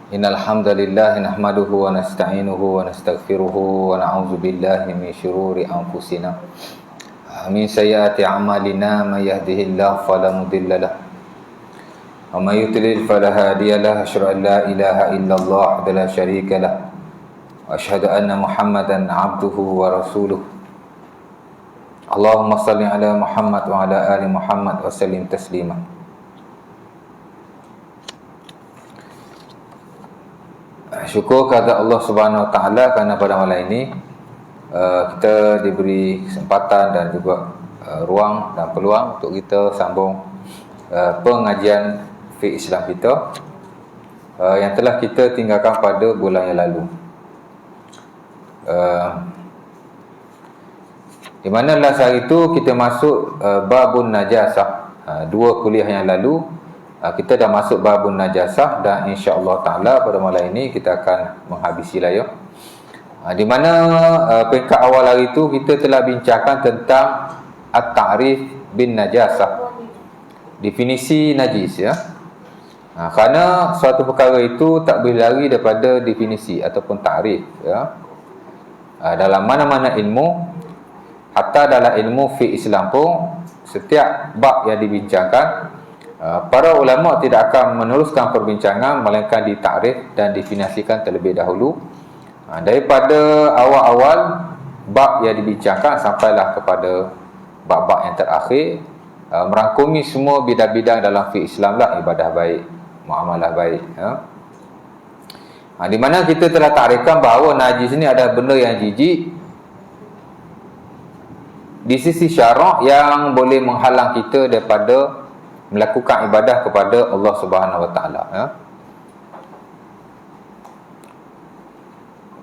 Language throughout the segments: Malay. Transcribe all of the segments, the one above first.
Innal hamdalillah nahmaduhu wa nasta'inuhu wa nastaghfiruhu wa na'udzu billahi min shururi anfusina min sayyiati a'malina may yahdihillahu fala mudilla lahu wa may yudlil fala hadiya lahu asyhadu an la ilaha illallah wahdahu la syarika lahu wa asyhadu anna Muhammadan 'abduhu wa rasuluh. Allahumma shalli ala Muhammad wa ala ali Muhammad wa sallim taslima. Syukur kepada Allah Subhanahu Wa Taala kerana pada malam ini kita diberi kesempatan dan juga ruang dan peluang untuk kita sambung pengajian fiqh Islam kita yang telah kita tinggalkan pada bulan yang lalu. Di mana last hari itu kita masuk babun najasah. Dua kuliah yang lalu kita dah masuk babun najasah dan insya-Allah taala pada malam ini kita akan menghabisi layar. Di mana peringkat awal hari itu kita telah bincangkan tentang at-ta'rif bin najasah. Definisi najis ya. Kerana suatu perkara itu tak boleh lari daripada definisi ataupun ta'rif ya. Dalam mana-mana ilmu, hatta dalam ilmu fiqh Islam pun setiap bab yang dibincangkan para ulama tidak akan meneruskan perbincangan melainkan ditakrif dan definisikan terlebih dahulu daripada awal-awal bab yang dibincangkan sampailah kepada bab-bab yang terakhir, merangkumi semua bidang-bidang dalam fiqh Islam lah, ibadah baik, muamalah baik ya. Di mana kita telah takrifkan bahawa najis ini adalah benda yang jijik di sisi syarak yang boleh menghalang kita daripada melakukan ibadah kepada Allah Subhanahu Wa Taala ya.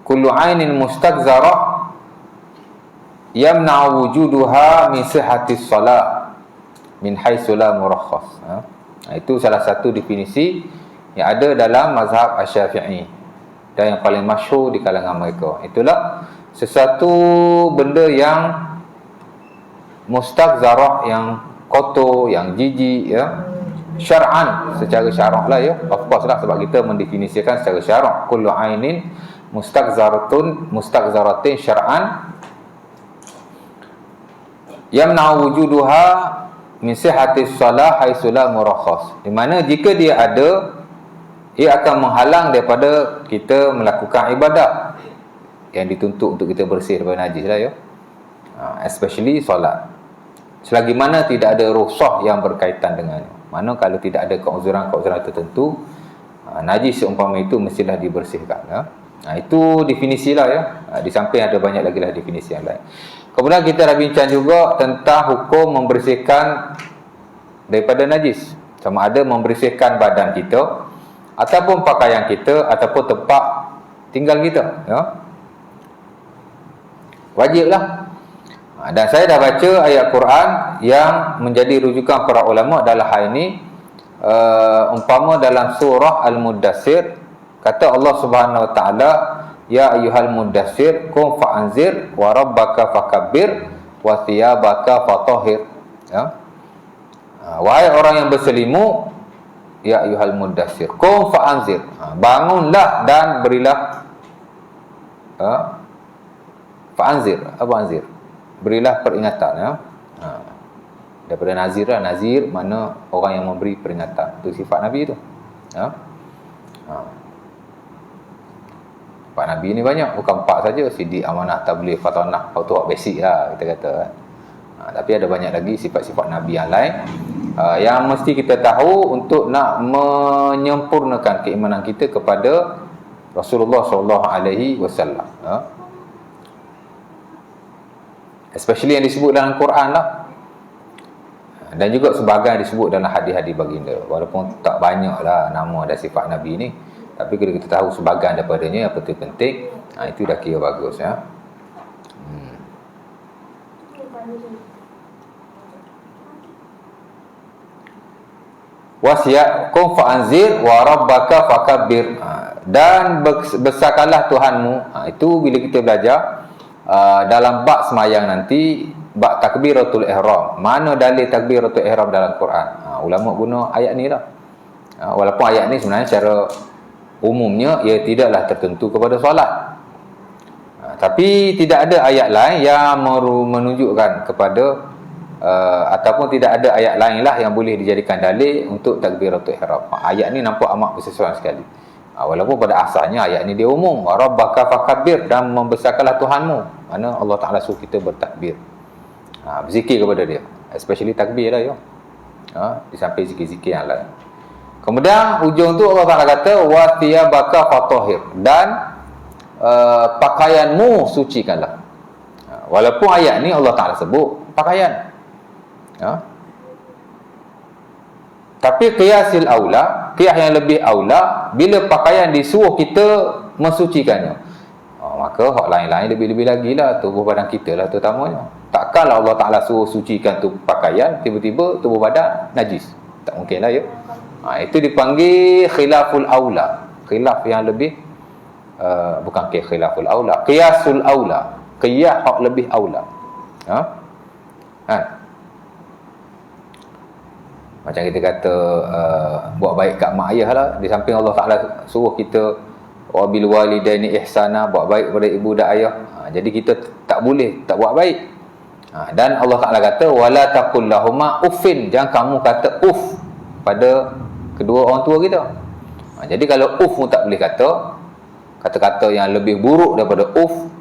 Kullu 'ainin mustaqzarah yamna'u wujuduha min sihhatis salat min haitsu la murakhas ya. Itu salah satu definisi yang ada dalam mazhab Asy-Syafi'i dan yang paling masyhur di kalangan mereka. Itulah sesuatu benda yang mustaqzarah, yang kotor, yang jijik ya, syar'an, secara syarak lah ya, of course lah, sebab kita mendefinisikan secara syarak. Kullu ainin mustaqzaratin syar'an yamna'u wujuduha min sihhatis salah haitsu la murakhas. Di mana jika dia ada, ia akan menghalang daripada kita melakukan ibadah yang dituntut untuk kita bersih daripada najis lah ya, especially solat. Selagi mana tidak ada rukhsah yang berkaitan dengannya. Mana kalau tidak ada keuzuran-keuzuran tertentu, najis seumpama itu mestilah dibersihkan ya. Itu definisi lah ya. Di samping ada banyak lagi lah definisi yang lain. Kemudian kita dah bincang juga tentang hukum membersihkan daripada najis. Sama ada membersihkan badan kita ataupun pakaian kita ataupun tempat tinggal kita ya. Wajiblah. Dan saya dah baca ayat Quran yang menjadi rujukan para ulama dalam hal ini, umpama dalam surah Al-Muddathir kata Allah Subhanahu Wa Taala, ya ayyuhal muddathir qum fa'anzir wa rabbaka fakabbir wa thiyabaka fatahhir ya. Wahai orang yang berselimut, ya ayyuhal muddathir qum fa'anzir, bangunlah dan berilah fa'anzir, apa anzir? Berilah peringatan ya. Daripada nazir lah, nazir mana orang yang memberi peringatan. Itu sifat Nabi itu ya. Sifat Nabi ni banyak, bukan 4 saja, sidik, amanah, tabligh, fatanah. Itu basic lah kita kata kan. Tapi ada banyak lagi sifat-sifat Nabi yang lain yang mesti kita tahu untuk nak menyempurnakan keimanan kita kepada Rasulullah SAW ya. Especially yang disebut dalam Quran lah, dan juga sebahagian disebut dalam hadis-hadis baginda. Walaupun tak banyak lah nama dan sifat Nabi ni, tapi kalau kita tahu sebahagian daripadanya yang penting-penting, itu dah kira bagus ya. Wasiat kum fa'anzir wa rabbaka fakabbir, dan besarkanlah Tuhanmu. Itu bila kita belajar dalam bab semayang nanti, bab takbiratul ihram. Mana dalil takbiratul ihram dalam Quran? Ulama guna ayat ni lah. Walaupun ayat ni sebenarnya secara umumnya ia tidaklah tertentu kepada solat. Tapi tidak ada ayat lain yang menunjukkan kepada ataupun tidak ada ayat lain lah yang boleh dijadikan dalil untuk takbiratul ihram. Ayat ni nampak amat bersesuaian sekali. Walaupun pada asalnya ayat ni dia umum, rabbaka fakabbir, dan membesarkanlah Tuhanmu. Mana Allah Taala suruh kita bertakbir. Berzikir kepada dia, especially takbir lah ya. Di samping zikir-zikir yang lain. Kemudian ujung tu Allah Taala kata wa thiyabaka fatahhir, dan pakaianmu sucikanlah. Walaupun ayat ni Allah Taala sebut pakaian. Tapi qiyasil aula, qiyas yang lebih aula, bila pakaian disuruh kita mensucikannya, maka hak lain-lain lebih-lebih lagi lah, tubuh badan kita lah terutamanya. Takkanlah Allah Ta'ala suruh sucikan tu pakaian, tiba-tiba tubuh badan najis. Tak mungkin lah ya. Itu dipanggil khilaful aula, khilaf yang lebih bukan khilaful aula, qiyasul aula, qiyas hak lebih aula. Macam kita kata buat baik kat mak ayah lah. Di samping Allah Ta'ala suruh kita wabil walidaini ihsana, buat baik kepada ibu dan ayah. Jadi kita tak boleh tak buat baik. Dan Allah Ta'ala kata wala taqul lahuma uffin, jangan kamu kata uff pada kedua orang tua kita. Jadi kalau uff pun tak boleh kata, kata-kata yang lebih buruk daripada uff.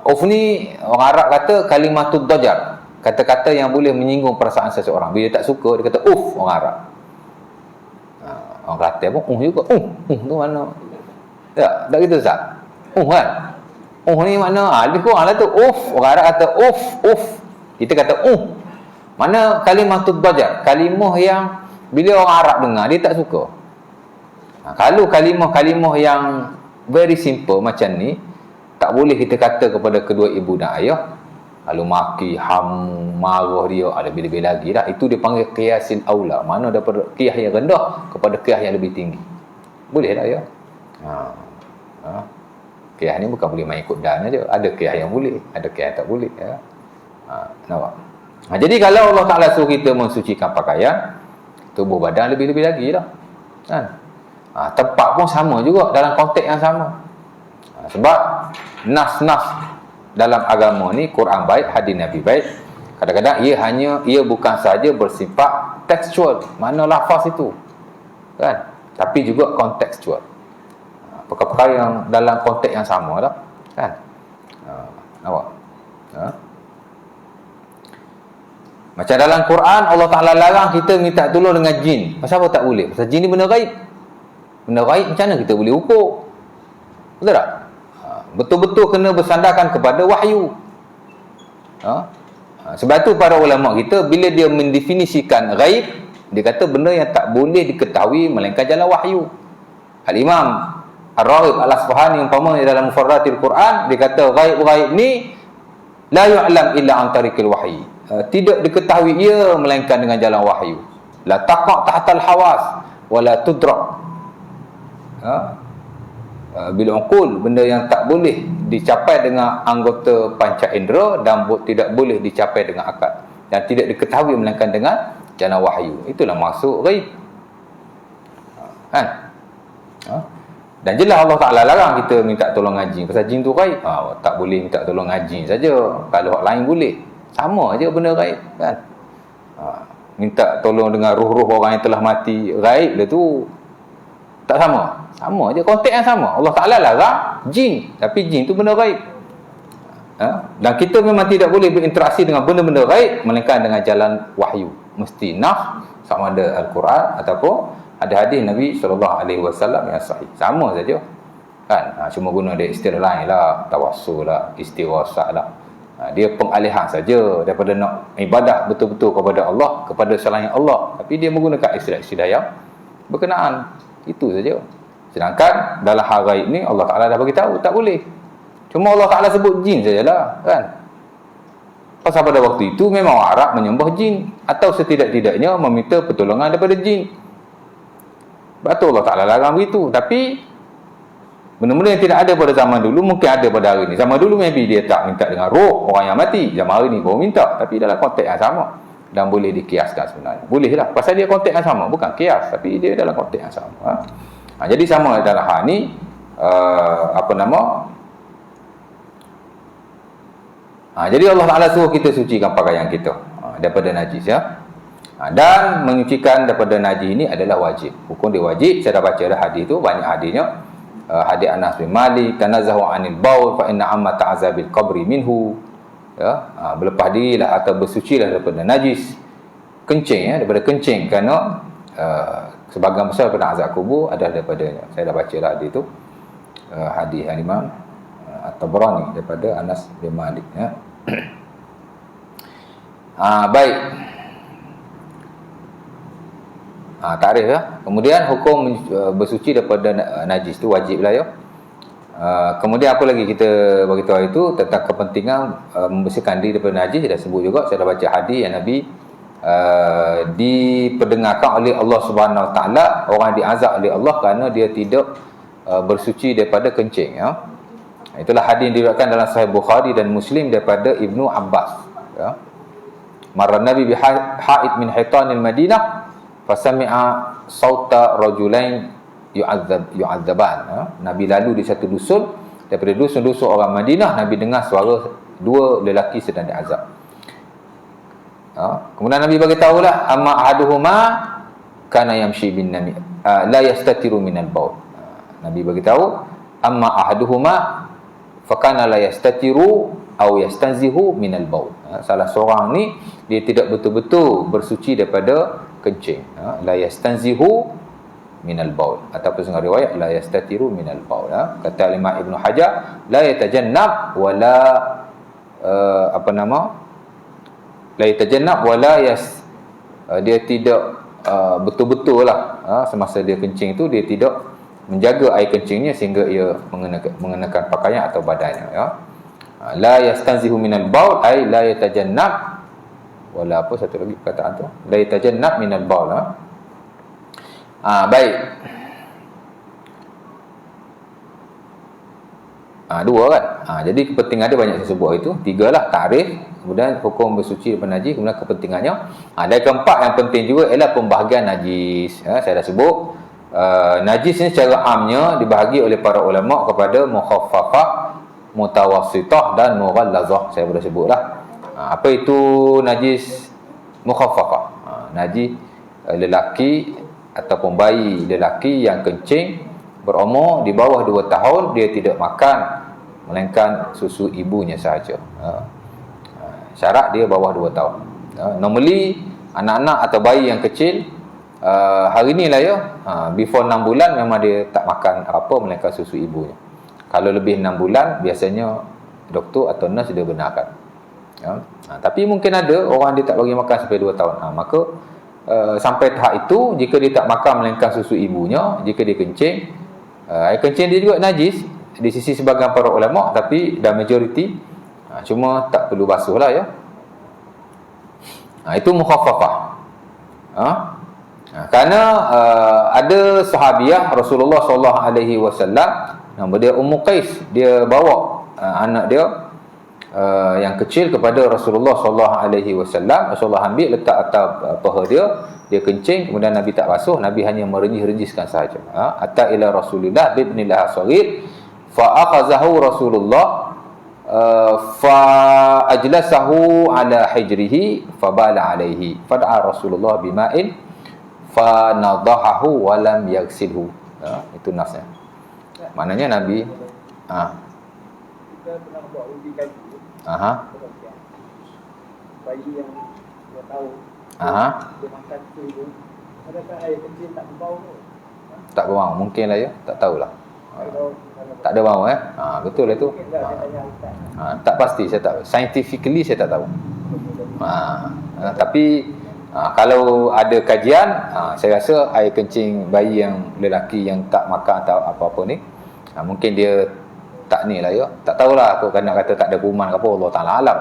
Uff ni orang Arab kata kalimatud dajar, kata-kata yang boleh menyinggung perasaan seseorang. Bila dia tak suka, dia kata uff, orang Arab. Orang Kelantan pun juga. Tu mana? Tak gitu Ustaz? Kan? Ni mana? Lebih kurang lah tu. Orang Arab kata uff. Kita kata mana kalimatud dajar, kalimah yang bila orang Arab dengar, dia tak suka. Kalau kalimah-kalimah yang very simple macam ni, tak boleh kita kata kepada kedua ibu dan ayah. Lalu maki, marah dia, lebih-lebih lagi dah. Itu dipanggil qiyasil aula. Mana daripada qiyas yang rendah kepada qiyas yang lebih tinggi. Boleh tak ya? Qiyas ni bukan boleh main ikut dan aja. Ada qiyas yang boleh, ada qiyas yang tak boleh ya. Nampak? Jadi kalau Allah Ta'ala suruh kita mensucikan pakaian, tubuh badan lebih-lebih lagi dah. Kan? Tempat pun sama juga, dalam konteks yang sama. Sebab nas-nas dalam agama ni, Quran baik, hadis Nabi baik, kadang-kadang ia bukan saja bersifat tekstual, mana lafaz itu kan, tapi juga kontekstual. Perkara-perkara yang dalam konteks yang sama lah kan. Nampak? Macam dalam Quran Allah Ta'ala larang kita minta tolong dengan jin. Pasal apa tak boleh? Pasal jin ni benda gaib. Benda gaib macam mana kita boleh ukur? Betul tak? Betul-betul kena bersandarkan kepada wahyu. Sebab tu para ulama kita bila dia mendefinisikan ghaib, dia kata benda yang tak boleh diketahui melainkan jalan wahyu. Al-Imam Ar-Raghib Al-Asfahani umpamanya dalam Mufarratil Quran, dia kata ghaib ni la yu'lam illa an tariqil wahyi. Tidak diketahui ia melainkan dengan jalan wahyu. La taqa' tahtal hawas wala tudrak. Bil uqul, benda yang tak boleh dicapai dengan anggota panca indera dan tidak boleh dicapai dengan akal, dan tidak diketahui melainkan dengan jalan wahyu. Itulah maksud ghaib. Kan? Dan jelas Allah Ta'ala larang kita minta tolong jin. Pasal jin tu ghaib. Tak boleh minta tolong jin saja. Kalau hak lain boleh. Sama aja benda ghaib kan. Minta tolong dengan roh-roh orang yang telah mati, ghaib dia tu tak sama. Sama aja, konteks yang sama. Allah Ta'ala larang jin, tapi jin tu benda ghaib. Dan kita memang tidak boleh berinteraksi dengan benda-benda ghaib melainkan dengan jalan wahyu. Mesti nafs, sama ada Al-Quran ataupun ada hadis Nabi SAW yang sahih. Sama saja kan. Cuma guna dia istilah lain lah, tawassul lah, istighasah lah. Dia pengalihan saja daripada nak ibadah betul-betul kepada Allah, kepada selain Allah, tapi dia menggunakan istilah-istilah yang berkenaan. Itu saja. Sedangkan dalam hal ghaib ni Allah Ta'ala dah bagi tahu tak boleh. Cuma Allah Ta'ala sebut jin sajalah kan. Pasal pada waktu itu memang orang Arab menyembah jin, atau setidak-tidaknya meminta pertolongan daripada jin. Sebab tu Allah Ta'ala larang begitu. Tapi benda-benda yang tidak ada pada zaman dulu mungkin ada pada hari ni. Zaman dulu maybe dia tak minta dengan roh orang yang mati. Zaman hari ni baru minta, tapi dalam konteks yang sama. Dan boleh dikiaskan sebenarnya. Boleh lah. Pasal dia konteks yang sama. Bukan kias, tapi dia dalam konteks yang sama. Jadi sama dalam hal ni apa nama, jadi Allah Ta'ala suruh kita sucikan pakaian kita daripada najis, ya. Dan menyucikan daripada najis ini adalah wajib. Hukum dia wajib. Saya dah baca dah hadis tu, banyak hadisnya. Hadis Anas bin Malik, tanazzahu anil baul fa inna amma ta'azabil qabri minhu, ya. Berlepas dirilah atau bersucilah daripada najis, kencing, ya, daripada kencing, kerana sebahagian besar daripada azab kubur adalah daripadanya. Saya dah baca dah hadis tu, hadis Imam At-Tabrani daripada Anas bin Malik, ya. Baik. Takrif, ya. Kemudian hukum bersuci daripada najis tu wajib lah, ya. Kemudian apa lagi kita beritahu itu tentang kepentingan membersihkan diri daripada najis. Dah sebut juga, saya dah baca hadis yang Nabi diperdengarkan oleh Allah Subhanahu Wa Taala, orang diazab oleh Allah kerana dia tidak bersuci daripada kencing, ya. Itulah hadis yang diriwayatkan dalam Sahih Bukhari dan Muslim daripada Ibnu Abbas, ya. Marra Nabi bi ha'id min hitanil Madinah fasami'a sauta rajulain yu'adzaban, ya. Nabi lalu di satu dusun, daripada dusun-dusun orang Madinah, Nabi dengar suara dua lelaki sedang diazab. Kemudian Nabi bagi tahulah, amma ahaduhuma kana yamshi bin nami la yastatiru minal baul. Nabi bagi tahu, amma ahaduhuma fakana la yastatiru au yastanzihu minal baul. Salah seorang ni dia tidak betul-betul bersuci daripada kencing, la yastanzihu minal baul, ataupun setengah riwayat la yastatiru minal baul, ya. Kata Imam Ibnu Hajar, la yatajannab wala la yatajannab wala dia tidak betul-betul lah, semasa dia kencing tu dia tidak menjaga air kencingnya sehingga ia mengenakan pakaian atau badannya, ya. La yastanzihu minal baul ay la yatajannab wala apa satu lagi perkataan tu, la yatajannab minal baul, ha. Baik. Dua kan. Jadi kepentingan dia banyak saya sebut itu. Tiga lah, takrif, kemudian hukum bersuci daripada najis, kemudian kepentingannya. Dan keempat yang penting juga ialah pembahagian najis, ya. Saya dah sebut najis ni secara amnya dibahagi oleh para ulama kepada mukhaffafah, mutawassitah dan mughallazah. Saya sudah sebutlah. Apa itu najis mukhaffafah? Najis lelaki ataupun bayi lelaki yang kencing berumur di bawah 2 tahun, dia tidak makan melainkan susu ibunya sahaja. Syarat dia bawah 2 tahun. Normally anak-anak atau bayi yang kecil hari ni lah, ya, before 6 bulan memang dia tak makan apa melainkan susu ibunya. Kalau lebih 6 bulan biasanya doktor atau nurse dia benarkan, ya. Tapi mungkin ada orang dia tak bagi makan sampai 2 tahun. Maka sampai tahap itu, jika dia tak makan melainkan susu ibunya, jika dia kencing, air kencing dia juga najis di sisi sebahagian para ulama, tapi dah majoriti cuma tak perlu basuh lah, ya. Itu mukhaffafah. Kerana ada sahabiah Rasulullah SAW, nama dia Ummu Qais, dia bawa anak dia yang kecil kepada Rasulullah SAW. Rasulullah ambil letak atas paha dia, dia kencing, kemudian Nabi tak basuh, Nabi hanya merenjis-renjiskan sahaja. Atta ila Rasulillah bibnillah saghir fa akhazahu Rasulullah fa ajlasahu ala hijrihi fa bala alaihi fad'a Rasulullah bima'in fa nadahahu wa lam yaghsilhu. Itu nasnya. Maknanya Nabi kita pernah buat uji kaji. Bayi yang 2 tahun. Dia makan tu, adakah air kencing tak berbau tu? Tak berbau, mungkin lah, ya. Tak tahulah. Tak ada bau, betul lah tu. Tak pasti, saya tak. Scientifically saya tak tahu. Tapi kalau ada kajian, saya rasa air kencing bayi yang lelaki yang tak makan atau apa-apa ni, mungkin dia tak ni lah, ya. Tak tahulah, aku kena kata tak ada kuman ke apa, Allah Ta'ala alam.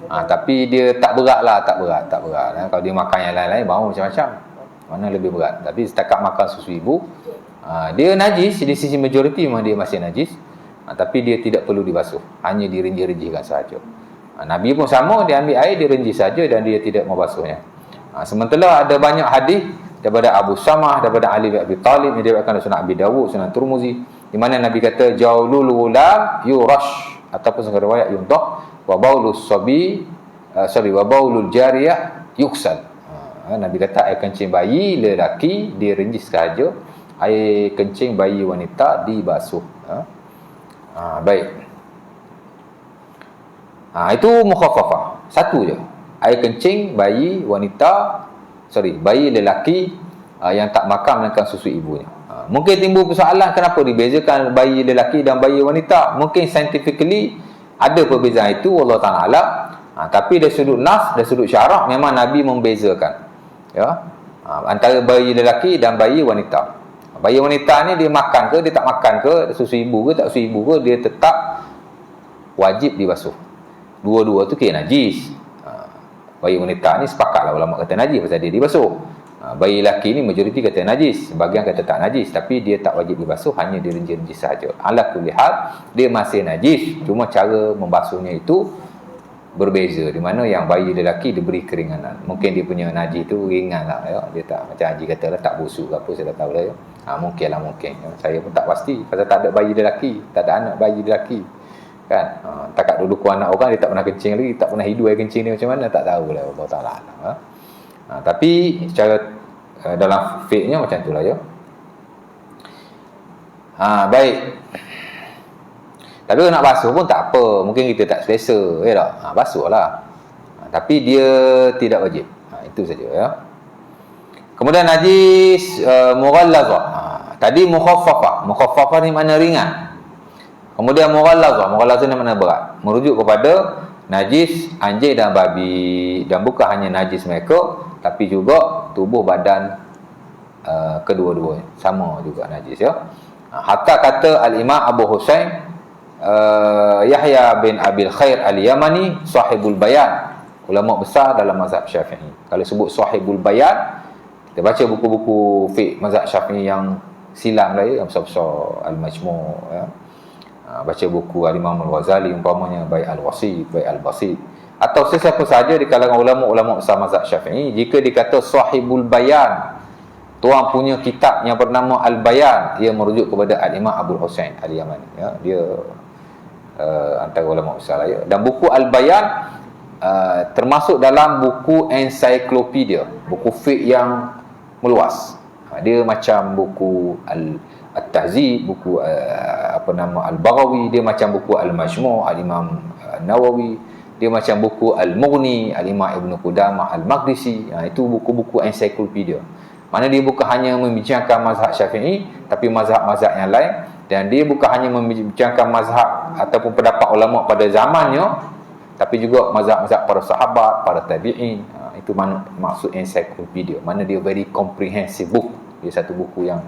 Tapi dia tak berat lah, tak berat. Kalau dia makan yang lain-lain, bau macam-macam, mana lebih berat. Tapi setakat makan susu ibu, dia najis, di sisi majoriti memang dia masih najis, tapi dia tidak perlu dibasuh, hanya direnjih-renjihkan sahaja. Nabi pun sama, dia ambil air, dia renjih saja dan dia tidak membasuhnya. Sementara ada banyak hadis daripada Abu Samah, daripada Ali bin Abi Talib, yang diriwayatkan oleh Sunan Abi Dawud, Sunan Tirmizi, di mana Nabi kata jaulul ghulam yurash, ataupun setengah riwayat yundah, wa baulus sabi wa baulul jariyah yuksal. Nabi kata air kencing bayi lelaki direnjis sahaja, air kencing bayi wanita dibasuh. Baik. Itu mukhaffafah. Satu je. Air kencing bayi wanita, bayi lelaki yang tak makan melainkan susu ibunya. Mungkin timbul persoalan kenapa dibezakan bayi lelaki dan bayi wanita. Mungkin scientifically ada perbezaan itu, Allah Ta'ala. Tapi dari sudut nas, dari sudut syarak, memang Nabi membezakan, ya, antara bayi lelaki dan bayi wanita. Bayi wanita ni dia makan ke, dia tak makan ke, susu ibu ke tak susu ibu ke, dia tetap wajib dibasuh. Dua-dua tu kira najis. Bayi wanita ni sepakatlah ulama kata najis pasal dia dibasuh. Bayi lelaki ni majoriti kata najis, sebahagian kata tak najis, tapi dia tak wajib dibasuh, hanya direnjis sahaja. Ala kulli hal dia masih najis, cuma cara membasuhnya itu berbeza, di mana yang bayi lelaki diberi keringanan. Mungkin dia punya najis tu ringan lah, ya. Dia tak macam Haji kata lah, tak busuk ke apa, saya tak tahu lah, ya. Mungkin lah, mungkin, ya. Saya pun tak pasti pasal tak ada bayi lelaki, tak ada anak bayi lelaki kan. Takat dulu ku anak orang, dia tak pernah kencing lagi, tak pernah hidu air kencing ni macam mana, tak tahu lah, Allah Ta'ala. Tapi secara dalam fiqhnya macam itulah, ya. Baik. Tapi kalau nak basuh pun tak apa, mungkin kita tak selesa, ya tak? Basuh lah. Tapi dia tidak wajib. Itu saja, ya. Kemudian najis mughallazah. Tadi mukhaffafah. Mukhaffafah ni makna ringan. Kemudian mughallazah. Mughallazah ni makna berat. Merujuk kepada najis anjing dan babi, dan bukan hanya najis mereka, tapi juga tubuh badan kedua-duanya sama juga najis, ya. Hatta kata Al-Imam Abu Husain Yahya bin Abil Khair Al-Yamani, sahibul bayan, ulama besar dalam mazhab Syafi'i. Kalau sebut sahibul bayan, kita baca buku-buku fiqh mazhab Syafi'i yang silam lah, ya, yang besar-besar, Al-Majmu', ya. Baca buku Al-Imam Al-Ghazali umpamanya, baik Al-Wasit, baik Al-Basit, atau sesiapa sahaja di kalangan ulama-ulama besar mazhab Syafi'i, jika dikata sahibul bayan, tuan punya kitab yang bernama Al-Bayan, ia merujuk kepada Al-Imam Abu Husain Al-Yamani, ya. Dia antara ulama besar, ya. Dan buku Al-Bayan termasuk dalam buku ensiklopedia, buku fiqh yang meluas. Dia macam buku At-Tahzib, buku Al-Baghawi, dia macam buku Al-Majmu' Al-Imam Nawawi, dia macam buku Al-Mughni Al-Imam Ibn Qudamah Al-Maqdisi. Itu buku-buku ensiklopedia. Mana dia bukan hanya membincangkan mazhab Syafi'i, tapi mazhab-mazhab yang lain. Dan dia bukan hanya membincangkan mazhab ataupun pendapat ulama pada zamannya, tapi juga mazhab-mazhab para sahabat, para tabi'in. Itu maksud ensiklopedia. Mana dia very comprehensive book. Dia satu buku yang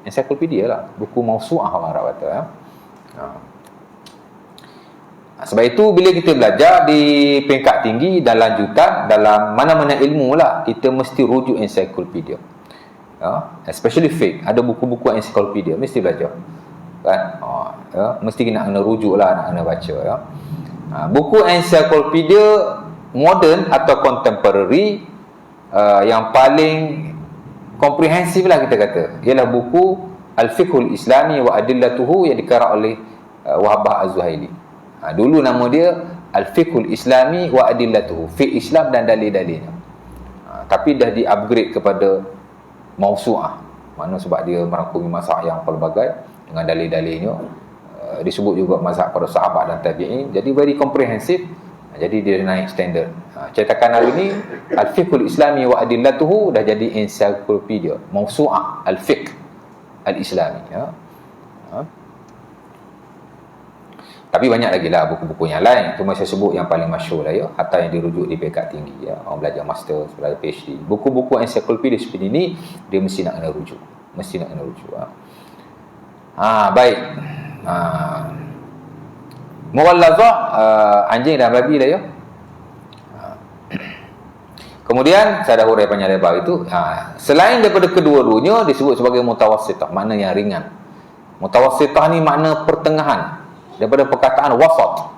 ensiklopedia lah, buku mausu'ah orang Arab kata, ya. Sebab itu bila kita belajar di peringkat tinggi dan lanjutan dalam mana-mana ilmu lah, kita mesti rujuk ensiklopedia, ya. Especially fiqh, ada buku-buku ensiklopedia mesti belajar, kan. Ya, mesti kena rujuk lah, nak kena baca, ya. Buku ensiklopedia moden atau contemporary yang paling komprehensif lah kita kata, ialah buku Al-Fiqhul Islami wa Adillatuhu yang dikarang oleh Wahbah Az-Zuhaili. Dulu nama dia Al-Fiqhul Islami wa Adillatuhu, fiqh Islam dan dalil-dalilnya. Tapi dah di-upgrade kepada mausu'ah. Mana sebab dia merangkumi mazhab yang pelbagai dengan dalil-dalilnya. Disebut juga mazhab para sahabat dan tabi'in. Jadi very comprehensive. Jadi dia naik standard. Cetakan hari ini Al-Fiqhul Islami wa Adillatuhu dah jadi ensiklopedia, mausu'ah Al-Fiqh Al-Islami, ya. Tapi banyak lagi lah buku-buku yang lain. Cuma saya sebut yang paling masyhur lah, ya. Hatta yang dirujuk di peringkat tinggi, ya. Orang belajar master, belajar PhD. Buku-buku ensiklopedia seperti ini dia mesti nak kena rujuk. Mesti nak kena rujuk, baik. Mughallazah, anjing dan babi lah, ya. Kemudian saya dah hurai panjang lebar itu, selain daripada kedua-duanya disebut sebagai mutawassitah, makna yang ringan. Mutawassitah ni makna pertengahan, daripada perkataan wasat,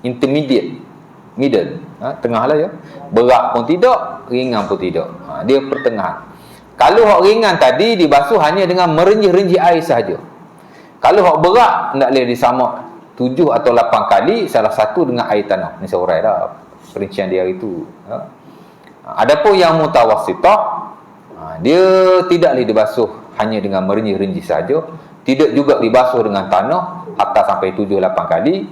intermediate, middle, tengah lah, ya. Berat pun tidak, ringan pun tidak, dia pertengahan. Kalau hak ringan tadi dibasuh hanya dengan merenjih-renjih air sahaja. Kalau hak berat nak boleh disamak 7 atau 8 kali, salah satu dengan air tanah. Ni saya urai dah perincian dia hari tu. Adapun yang mutawassithah, dia tidak boleh dibasuh hanya dengan merenjih-renjih saja, tidak juga dibasuh dengan tanah hatta sampai 7-8 kali,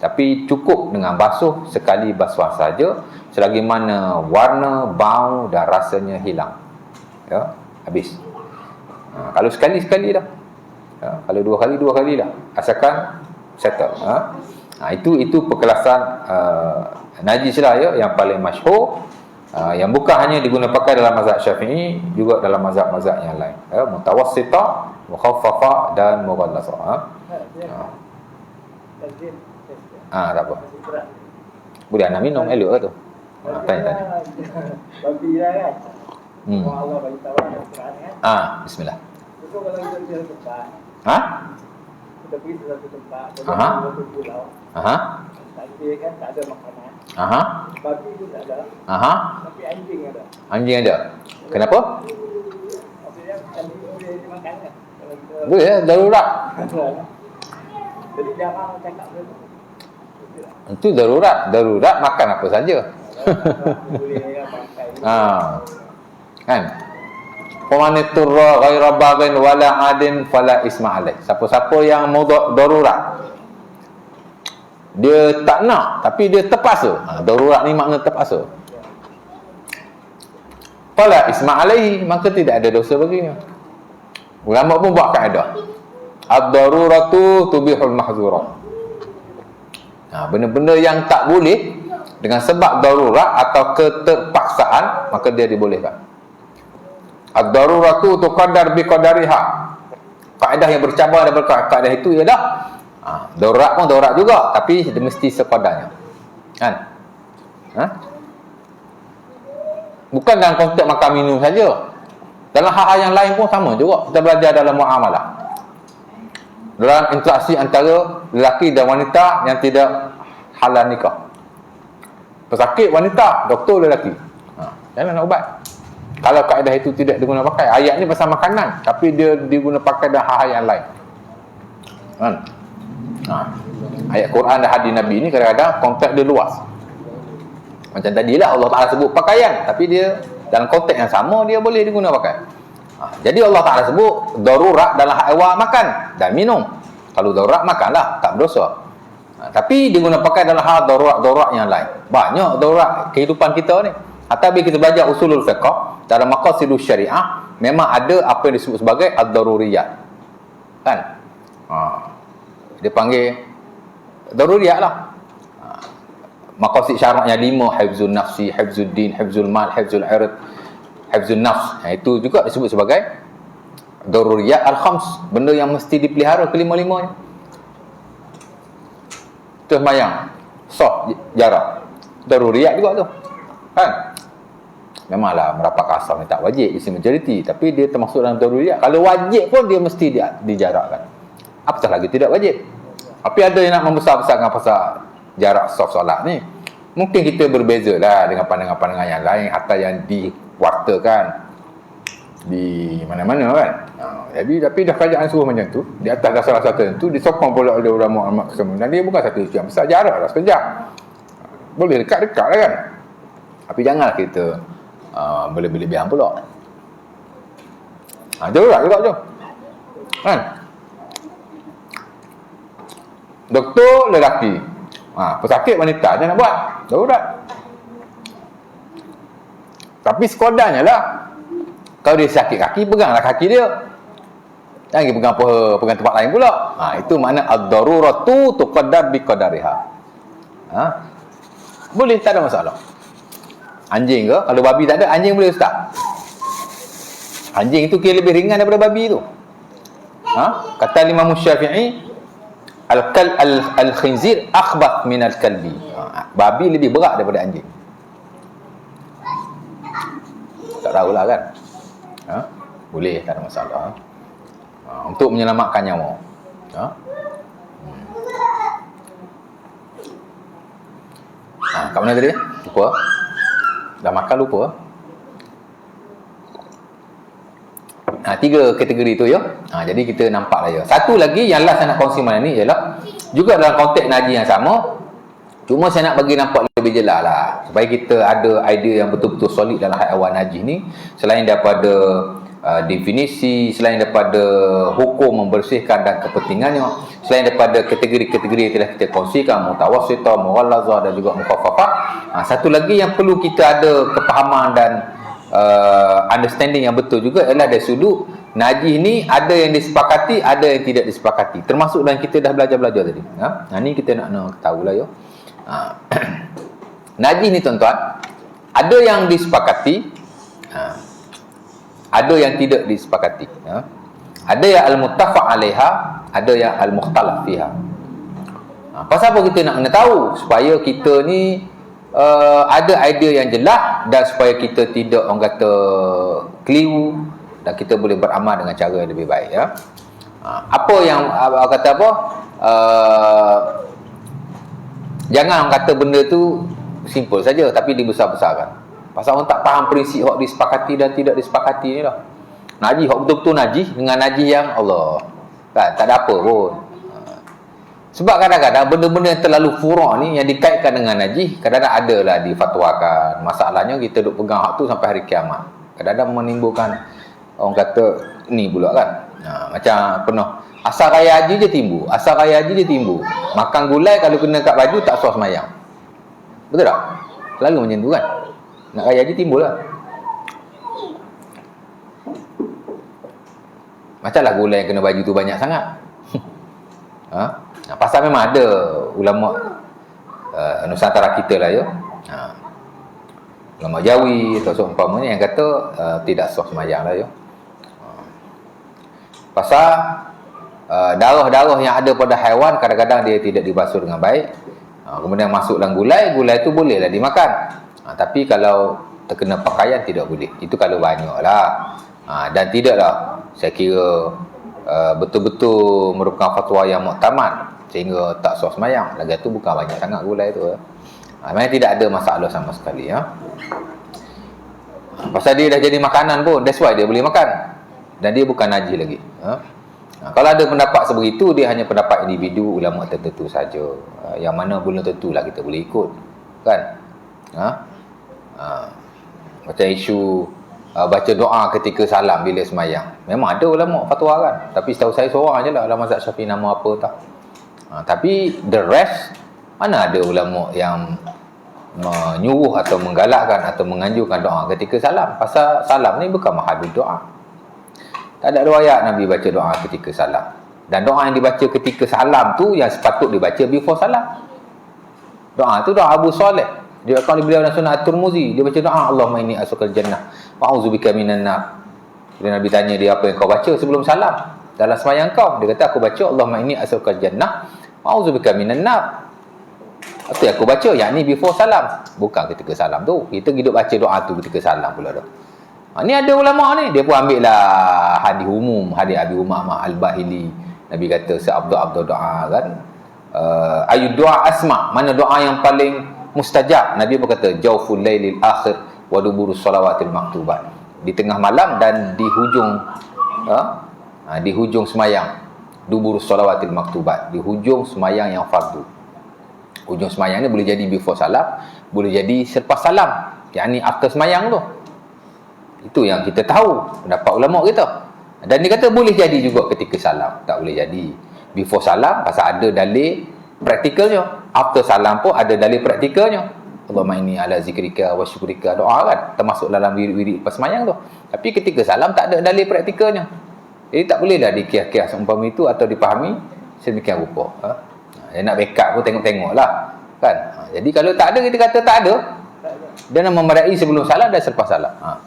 tapi cukup dengan basuh sekali basuhan saja selagi mana warna, bau dan rasanya hilang. Ya, habis. Kalau sekali-sekali dah. Kalau 2 kali, 2 kali lah. Asalkan settle. Itu perkelasan najis lah ya, yang paling masyhur, yang bukan hanya digunakan pakai dalam mazhab Syafi'i, juga dalam mazhab-mazhab yang lain. Mutawassithah, mukhaffafah dan mughallasah. Tak apa. Boleh nak minum elok ke tu? Tanya. Babi lah kan. Allah bagi tahu dalam Quran kan. Bismillah. Itu kalau kita di satu tempat. Kita pergi ke satu tempat, satu pulau. Tadi kan tak ada makanan. Babi pun tak ada. Tapi anjing ada. Anjing ada. Kenapa? Maksudnya anjing boleh dimakan kan? Kalau kita Boleh, darurat. Jadi jarang cakap begitu. Itu darurat. Darurat makan apa saja. Boleh pakai. Kan? Faman turra ghaira baghin wala adin fala isma alaih. Siapa-siapa yang darurat, dia tak nak tapi dia terpaksa. Darurat ni makna terpaksa. Fala isma alaihi, maka tidak ada dosa baginya. Ulama pun buat kaedah. Ad-daruratu tubihul mahzurat. Benda-benda yang tak boleh dengan sebab darurat atau keterpaksaan, maka dia dibolehkan. Ad-daruratu tuqaddar biqadariha. Kaedah yang bercabar daripada kaedah itu ialah darurat pun darurat juga, tapi dia mesti sekadarnya. Kan? Bukan dalam konteks makan minum saja. Dalam hal-hal yang lain pun sama juga. Kita belajar dalam muamalah. Dalam interaksi antara lelaki dan wanita yang tidak halal nikah. Pesakit wanita, doktor lelaki. Jangan nak ubat. Kalau kaedah itu tidak diguna pakai, ayat ni pasal makanan, tapi dia diguna pakai dalam hal-hal yang lain. Kan? Ayat Quran dan hadis Nabi ni kadang-kadang konteks dia luas. Macam tadilah Allah Ta'ala sebut pakaian, tapi dia dalam konteks yang sama dia boleh diguna pakai. Jadi Allah Ta'ala sebut darurat dalam hak awak makan dan minum. Kalau darurat makanlah, tak berdosa. Tapi diguna pakai dalam hal darurat-darurat yang lain. Banyak darurat kehidupan kita ni. Hatta bila kita belajar usulul fiqh, dalam maqasidus syariah memang ada apa yang disebut sebagai ad-daruriyat. Kan? Dia panggil daruriyat lah. Maqasid syaraknya 5, hifzun nafsi, hifzul din, hifzul mal, hifzul ird, hifzul nafs. Itu juga disebut sebagai daruriyat al-khams, benda yang mesti dipelihara kelima-limanya. Itu sembahyang, soh, jarak, daruriyat juga tu. Kan? Memanglah merapat asam ni tak wajib, isi majoriti, tapi dia termasuk dalam daruriyat. Kalau wajib pun dia mesti dijarakkan. Apatah lagi tidak wajib. Tapi ada yang nak membesar-besarkan pasal jarak soft solat ni. Mungkin kita berbeza lah dengan pandangan-pandangan yang lain, hatta yang diwartakan di mana-mana kan. Jadi tapi dah kerajaan suruh macam tu, di atas dasar tertentu disokong pula oleh ulama-ulama kesemuanya. Dan dia bukan satu isu yang besar, jarak lah sekejap. Boleh dekat-dekat lah kan. Tapi janganlah kita berlebihan pula. Darurat juga je. Kan? Doktor lelaki, pesakit wanita, dia nak buat darurat. Tapi sekodarnya lah, kalau dia sakit kaki, peganglah kaki dia. Jangan pegang pegang tempat lain pula. Itu makna ad-daruratu tuqaddar biqadariha. Boleh, tak ada masalah. Anjing ke? Kalau babi tak ada, anjing boleh ustaz. Anjing itu kira lebih ringan daripada babi tu. Kata Imam Syafi'i, al-khinzir akhbath min al-kalbi. Babi lebih berat daripada anjing. Tak tahulah kan. Boleh, tak ada masalah. Untuk menyelamatkan nyawa. Kat mana tadi? Lupa. Dah makan lupa. Tiga kategori tu ya. Jadi kita nampak lah ya. Satu lagi yang last saya nak kongsi malam ni ialah juga dalam konteks najis yang sama. Cuma saya nak bagi nampak lebih jelas lah supaya kita ada idea yang betul-betul solid dalam hal awal najis ni. Selain daripada definisi, selain daripada hukum membersihkan dan kepentingannya, selain daripada kategori-kategori yang telah kita kongsikan, mutawassithah, mughallazah dan juga mukhaffafah. Satu lagi yang perlu kita ada kefahaman dan understanding yang betul juga ialah dari sudut najis ni ada yang disepakati, ada yang tidak disepakati. Termasuk dalam kita dah belajar-belajar tadi. Ni kita nak tahu lah ya. Najis ni tuan-tuan, ada yang disepakati, ada yang tidak disepakati. Ada yang al-muttafaq alaiha, ada yang al-mukhtalaf fiha. Pasal apa kita nak kena tahu? Supaya kita ni ada idea yang jelas dan supaya kita tidak orang kata keliru dan kita boleh beramal dengan cara yang lebih baik ya. Apa yang kata apa? Jangan orang kata benda tu simple saja tapi dibesar-besarkan. Pasal orang tak faham prinsip hak disepakati dan tidak disepakati ni lah. Najis hak betul-betul najis dengan najis yang Allah. Kan tak ada apa pun. Sebab kadang-kadang benda-benda yang terlalu furuk ni yang dikaitkan dengan najis kadang-kadang adalah difatwakan. Masalahnya kita duk pegang hak tu sampai hari kiamat. Kadang-kadang menimbulkan orang kata ni pula kan. Macam penuh asal raya haji je timbul. Asal raya haji je timbul. Makan gulai kalau kena kat baju tak sah sembahyang. Betul tak? Selalu macam tu kan. Nak raya haji timbul lah. Macamlah gulai yang kena baju tu banyak sangat. Pasal memang ada ulama Nusantara kita lah ya. Ulama Jawi atau seumpamanya yang kata tidak sah sembahyang lah ya. Pasal darah-darah yang ada pada haiwan kadang-kadang dia tidak dibasuh dengan baik. Kemudian masuk dalam gulai tu bolehlah dimakan. Tapi kalau terkena pakaian tidak boleh. Itu kalau banyak lah. Dan tidaklah saya kira betul-betul merupakan fatwa yang muktamad sehingga tak sah sembahyang. Lagi tu bukan banyak sangat gulai tu. Memang tidak ada masalah sama sekali ya. Pasal dia dah jadi makanan pun, that's why dia boleh makan. Dan dia bukan najis lagi. Kalau ada pendapat sebegitu, dia hanya pendapat individu ulama tertentu saja. Yang mana belum tentulah kita boleh ikut. Kan? Macam isu baca doa ketika salam bila sembahyang. Memang ada ulama fatwa kan. Tapi setahu saya seorang je lah dalam mazhab Syafi'i, nama apa tak. Tapi the rest, mana ada ulama yang menyuruh atau menggalakkan atau menganjurkan doa ketika salam. Pasal salam ni bukan mahadud doa. Tak ada riwayat Nabi baca doa ketika salam. Dan doa yang dibaca ketika salam tu yang sepatut dibaca before salam. Doa tu doa Abu Saleh. Dia akan beliau dalam Sunan At-Tirmizi, dia baca doa Allahumma inni as'alukal jannah wa a'udzubika minan nar. Bila Nabi tanya dia apa yang kau baca sebelum salam dalam sembahyang kau, dia kata aku baca Allahumma inni as'alukal jannah wa a'udzubika minan nar. Apa yang aku baca yakni before salam, bukan ketika salam tu. Kita hidup baca doa tu ketika salam pula dah. Ni ada ulama ni, dia pun ambil lah hadis umum, hadis Abi Umamah Al-Bahili. Nabi kata seabdul-abdul doa kan. Ayu doa asma, mana doa yang paling mustajab? Nabi pun kata jauful lailil akhir wa duburus salawatil maktubat. Di tengah malam dan di hujung semayang. Duburus salawatil maktubat, di hujung semayang yang fardu. Hujung semayang ni boleh jadi before salam, boleh jadi selepas salam, yakni after semayang tu. Itu yang kita tahu pendapat ulama kita. Dan dia kata boleh jadi juga ketika salam, tak boleh jadi before salam pasal ada dalil praktikalnya. After salam pun ada dalil praktikalnya. Allahumma inni ala zikrika wa syukrika, doa kan termasuk dalam wirid-wirid lepas semayang tu. Tapi ketika salam tak ada dalil praktikalnya. Jadi tak bolehlah dikias-kias umpama itu atau dipahami sedemikian rupa. Nak backup pun tengok-tengok lah kan. Jadi kalau tak ada, kita kata tak ada, dia nak memadai sebelum salam dan selepas salam. Saya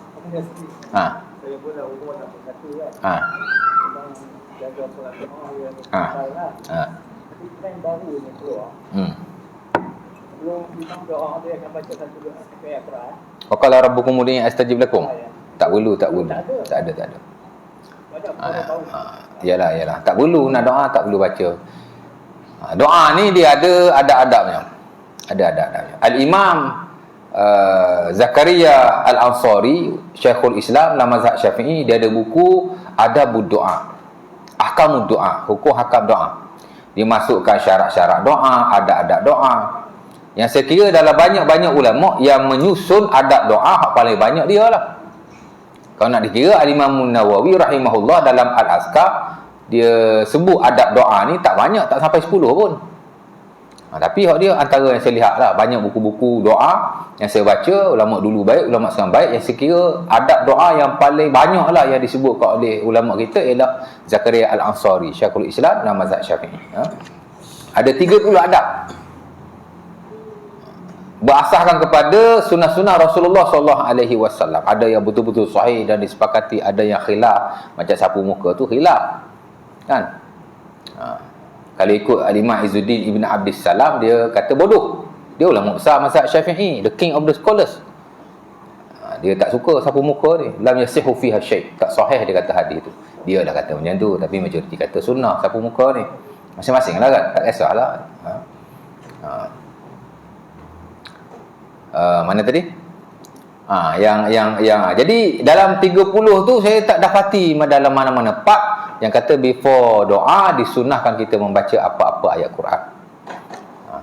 pun dah umur 61 kan. Memang jaga solat jemaah yang besar lah. Tapi trend baru ni keluar. Sebelum imam doa dia akan baca satu ayat Quran. Kalau Rabbukum udini astajib lakum. Tak perlu. Tak ada. Yalah. Tak perlu nak doa, tak perlu baca. Doa ni dia ada adab-adabnya. Ada adab-adabnya. Al-Imam Zakaria Al-Ansari, Syekhul Islam dalam mazhab Syafi'i, dia ada buku adabud doa, ahkamud doa, hukum hakam doa. Dimasukkan syarat-syarat doa, adab-adab doa. Yang saya kira dalam banyak-banyak ulama yang menyusun adab doa, hak paling banyak dia lah. Kalau nak dikira, Al-Imam Nawawi rahimahullah dalam Al-Azkar, dia sebut adab doa ni tak banyak, tak sampai 10 pun. Tapi hak dia antara yang saya lihat lah, banyak buku-buku doa yang saya baca, ulama dulu baik, ulama sekarang baik, yang saya kira adab doa yang paling banyak lah yang disebutkan oleh ulama kita ialah Zakaria Al-Ansari, Syekhul Islam dalam mazhab Syafi'i. Ada 30 adab berasaskan kepada sunnah-sunnah Rasulullah SAW. Ada yang betul-betul sahih dan disepakati, ada yang khilaf, macam sapu muka tu khilaf, kan? Kalau ikut Al-Imam Izzuddin Ibn Abdis Salam, dia kata bodoh. Dia ulama besar mazhab Syafi'i, the king of the scholars. Dia tak suka sapu muka ni. Lam yasihu fiha syai', tak sahih dia kata hadis tu. Dia dah kata macam tu, tapi majoriti kata sunnah sapu muka ni. Masing-masing lah kan, tak kisahlah. Mana tadi? Jadi dalam 30 tu saya tak dapati dalam mana-mana part yang kata before doa disunnahkan kita membaca apa-apa ayat Quran.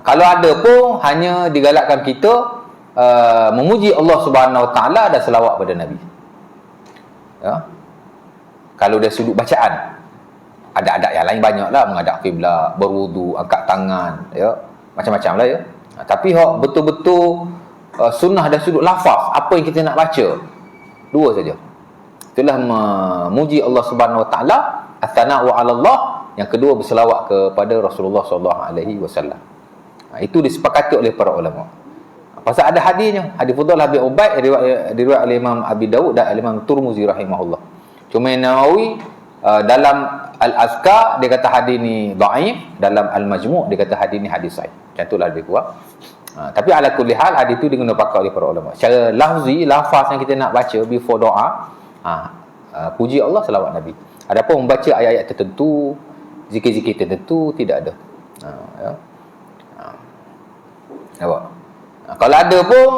Kalau ada pun hanya digalakkan kita memuji Allah Subhanahu Wa Taala dan selawat pada Nabi. Ya. Kalau dah sudut bacaan, ada adab yang lain banyaklah, menghadap kiblat, berwudu, angkat tangan, ya, macam-macam lah ya. Tapi hak betul-betul sunnah dan sudut lafaz, apa yang kita nak baca, dua saja. Itulah memuji Allah Subhanahu Wa Taala, as-sana'u 'ala Allah. Yang kedua berselawat kepada Rasulullah SAW. Itu disepakati oleh para ulama. Pasal ada hadisnya, hadis Fudalah bin Ubaid diriwayat oleh Imam Abi Dawud dan Imam Tirmizi rahimahullah. Cuma Nawawi dalam Al-Azkar dia kata hadis ni dhaif, dalam Al-Majmu' dia kata hadis ni hadis sahih. Macam itulah lebih kurang. Tapi ala kulli hal hadis tu diguna pakai oleh para ulama. Secara lafzi, lafaz yang kita nak baca before doa, puji Allah, selawat Nabi. Adapun membaca ayat-ayat tertentu, zikir-zikir tertentu, tidak ada. Nampak? Kalau ada pun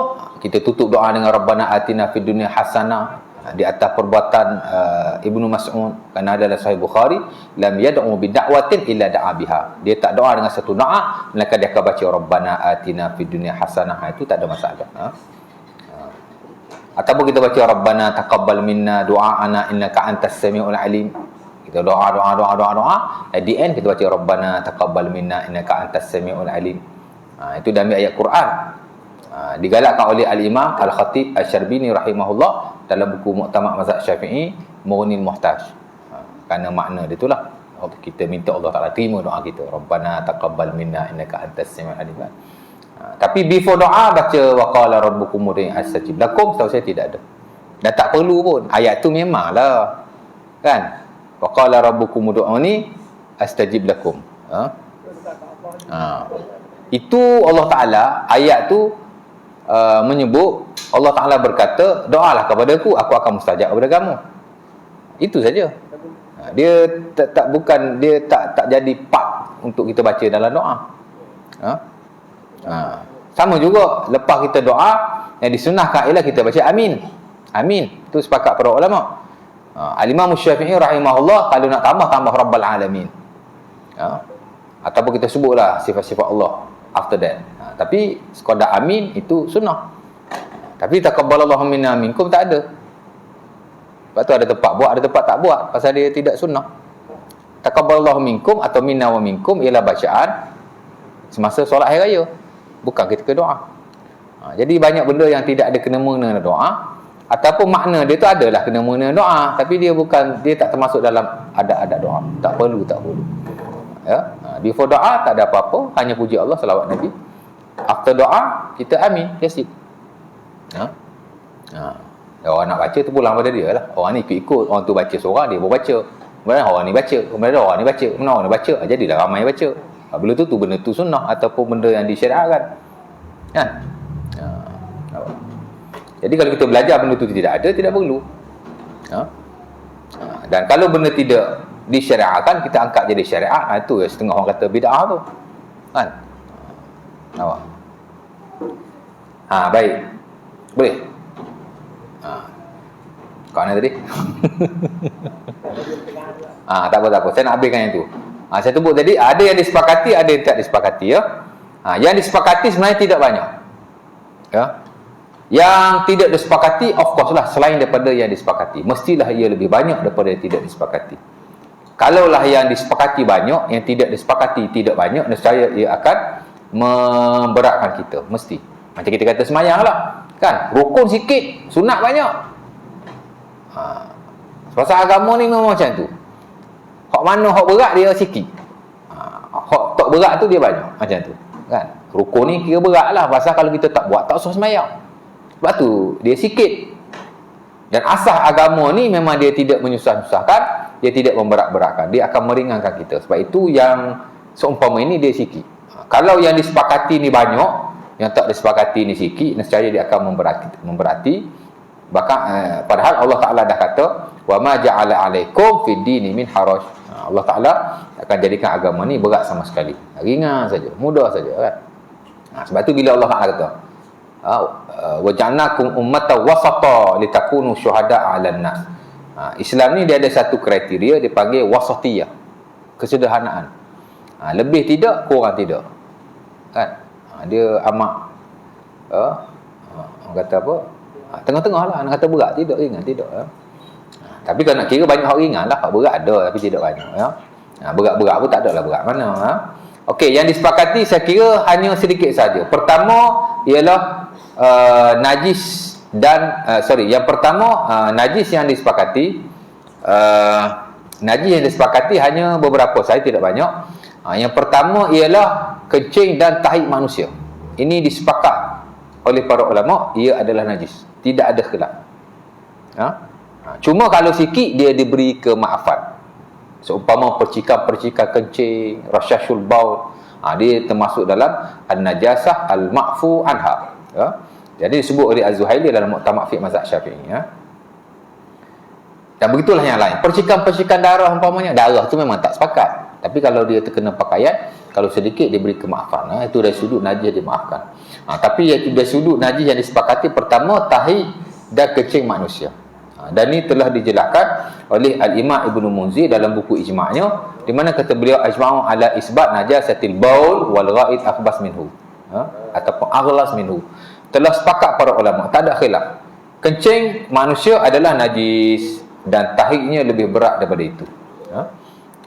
kita tutup doa dengan Rabbana atina fid dunya hasanah, di atas perbuatan Ibnu Mas'ud, kerana ada dalam Sahih Bukhari, lam yad'u bi da'watin illa da'a biha. Dia tak doa dengan satu doa melainkan dia akan baca Rabbana atina fid dunya hasanah. Itu tak ada masalah. Ataupun kita baca Rabbana taqabbal minna du'aana innaka antas samiul alim. Kita doa. At the end kita baca Rabbana taqabbal minna innaka antas samiul alim. Itu dalam ayat Quran. Digalakkan oleh Al-Imam Al-Khatib Asy-Syarbini rahimahullah dalam buku Muqtamad Mazhab Syafi'i, Mughnil Muhtaj. Kerana makna dia itulah, kita minta Allah Taala terima doa kita, Rabbana taqabbal minna innaka antas samiul alim. Tapi before doa baca wa qala rabbukum ud'uni astajib lakum, setahu saya tidak ada. Dan tak perlu pun. Ayat tu memanglah, kan? Wa qala rabbukum ud'uni astajib lakum. Itu Allah Taala, ayat tu menyebut Allah Taala berkata, doalah kepadaku, aku akan mustajab kepada kamu. Itu saja. Dia bukan, dia tak jadi part untuk kita baca dalam doa. Sama juga lepas kita doa, yang disunahkan ialah kita baca amin. Amin. Itu sepakat para ulama. Al-Imam Syafi'i rahimahullah, kalau nak tambah Rabbal Alamin. Ataupun kita sebutlah sifat-sifat Allah after that. Tapi sekadar amin itu sunnah. Tapi taqabbalallahu minna minkum tak ada. Lepas tu ada tempat buat, ada tempat tak buat, pasal dia tidak sunnah. Taqabbalallahu minkum atau minna wa minkum ialah bacaan semasa solat hari raya, bukan ketika doa. Jadi banyak benda yang tidak ada kena-mengena dengan doa, ataupun makna dia tu adalah kena-mengena dengan doa, tapi dia tak termasuk dalam adab-adab doa. Tak perlu. Ya. Before doa tak ada apa-apa, hanya puji Allah, selawat Nabi. After doa kita amin, that's it. Orang nak baca tu pulang pada dia lah. Orang ni ikut-ikut, orang tu baca seorang, dia pun baca. Kemudian orang ni baca, kemudian orang ni baca, kemudian orang ni baca, jadilah ramai baca. Benda tu benda tu sunnah ataupun benda yang disyariatkan, kan? Jadi kalau kita belajar benda tu tidak ada, tidak perlu. Dan kalau benda tidak disyariatkan, kita angkat jadi syariat, itu setengah orang kata bid'ah tu, kan? Nampak? Baik, boleh. Kat mana tadi? Tak apa. Saya nak habiskan yang tu. Saya sebut tadi, ada yang disepakati, ada yang tak disepakati, ya. Yang disepakati sebenarnya tidak banyak. Ya. Yang tidak disepakati, of course lah, selain daripada yang disepakati. Mestilah ia lebih banyak daripada yang tidak disepakati. Kalaulah yang disepakati banyak, yang tidak disepakati tidak banyak, nescaya ia akan memberatkan kita. Mesti. Macam kita kata semayang lah. Kan? Rukun sikit, sunat banyak. Pasal agama ni memang macam tu. Hak mana hak berat dia sikit. Hak tak berat tu dia banyak. Macam tu. Kan? Rukun ni kira berat lah. Pasal kalau kita tak buat, tak usah semayang. Sebab tu, dia sikit. Dan asas agama ni memang dia tidak menyusah-susahkan, dia tidak memberat-beratkan. Dia akan meringankan kita. Sebab itu yang seumpama ini dia sikit. Kalau yang disepakati ni banyak, yang tak disepakati ni sikit, nescaya dia akan memberati. Bahkan padahal Allah Ta'ala dah kata, wa ma ja'ala 'alaikum fid dini min haraj. Allah Ta'ala akan jadikan agama ni berat sama sekali. Ringan saja, mudah saja, kan. Sebab tu bila Allah Ta'ala kata, wa ja'alnakum ummatan wasata litakunu syuhada'a 'alan nas. Islam ni dia ada satu kriteria, dipanggil wasatiyah, kesederhanaan. Lebih tidak, kurang tidak, kan. Dia amat orang kata apa, tengah-tengah lah. Nak kata berat tidak, ringan tidak, ya. Tapi kalau nak kira banyak hak ringan lah, hak berat ada tapi tidak banyak, ya. Berat-berat pun tak ada lah berat mana, ya. Okey, yang disepakati saya kira hanya sedikit saja. Pertama ialah najis dan yang pertama najis yang disepakati, najis yang disepakati hanya beberapa, saya tidak banyak. Yang pertama ialah kencing dan tahi manusia. Ini disepakat oleh para ulama, ia adalah najis, tidak ada khilaf. Cuma kalau sikit dia diberi kemaafan. Seumpama percikan-percikan kencing, rasyashul baul, dia termasuk dalam an-najasah al-ma'fu anha, ya. Jadi disebut oleh Az-Zuhaili dalam Muqtamad Fiqh Mazhab Syafi'i, ya. Dan begitulah yang lain. Percikan-percikan darah umpamanya, darah tu memang tak sepakat. Tapi kalau dia terkena pakaian, kalau sedikit diberi kemaafan, itu dari sudut najis dimaafkan. Tapi dari sudut najis yang disepakati, pertama tahi dan kencing manusia. Dan ini telah dijelaskan oleh Al-Imam Ibnu Munzir dalam buku Ijma'nya, di mana kata beliau ajma'u ala isbat najasatil baul wal ghaid akhbas minhu, ataupun aghlas minhu. Telah sepakat para ulama, tak ada khilaf, kencing manusia adalah najis dan tahiknya lebih berat daripada itu.